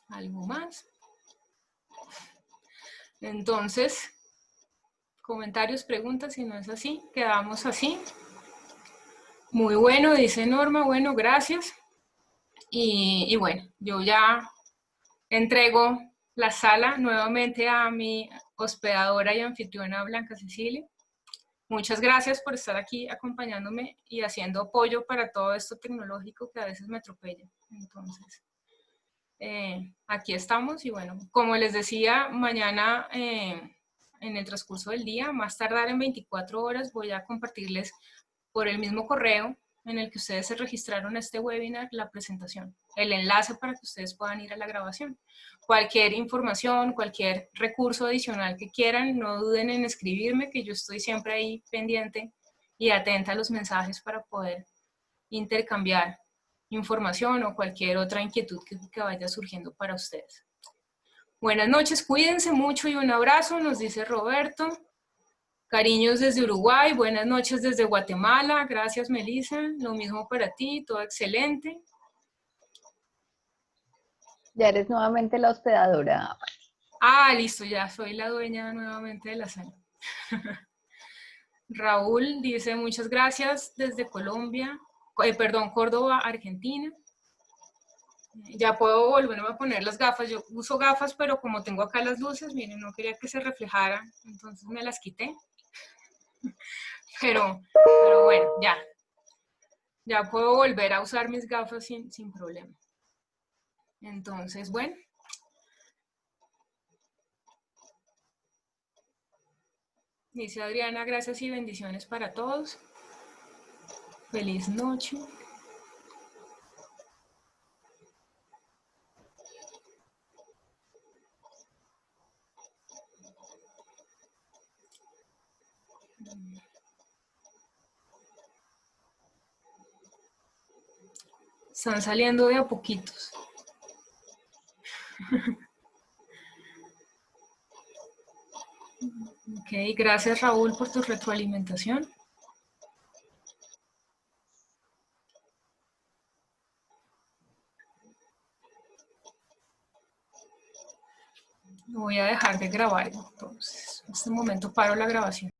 ¿Algo más? Entonces, comentarios, preguntas, si no es así, quedamos así. Muy bueno, dice Norma, bueno, gracias. Y bueno, yo ya entrego la sala nuevamente a mi hospedadora y anfitriona Blanca Cecilia. Muchas gracias por estar aquí acompañándome y haciendo apoyo para todo esto tecnológico que a veces me atropella. Entonces, aquí estamos y bueno, como les decía, mañana en el transcurso del día, más tardar en 24 horas, voy a compartirles por el mismo correo en el que ustedes se registraron a este webinar, la presentación, el enlace para que ustedes puedan ir a la grabación. Cualquier información, cualquier recurso adicional que quieran, no duden en escribirme, que yo estoy siempre ahí pendiente y atenta a los mensajes para poder intercambiar información o cualquier otra inquietud que vaya surgiendo para ustedes. Buenas noches, cuídense mucho y un abrazo, nos dice Roberto. Cariños desde Uruguay, buenas noches desde Guatemala, gracias Melissa, lo mismo para ti, todo excelente. Ya eres nuevamente la hospedadora. Ah, listo, ya soy la dueña nuevamente de la sala. Raúl dice muchas gracias desde Colombia, perdón, Córdoba, Argentina. Ya puedo volverme a poner las gafas, yo uso gafas, pero como tengo acá las luces, miren, no quería que se reflejaran, entonces me las quité. Pero bueno, ya puedo volver a usar mis gafas sin problema. Entonces, bueno. Dice Adriana, gracias y bendiciones para todos. Feliz noche. Están saliendo de a poquitos. Ok, gracias Raúl por tu retroalimentación. Voy a dejar de grabar entonces. En este momento paro la grabación.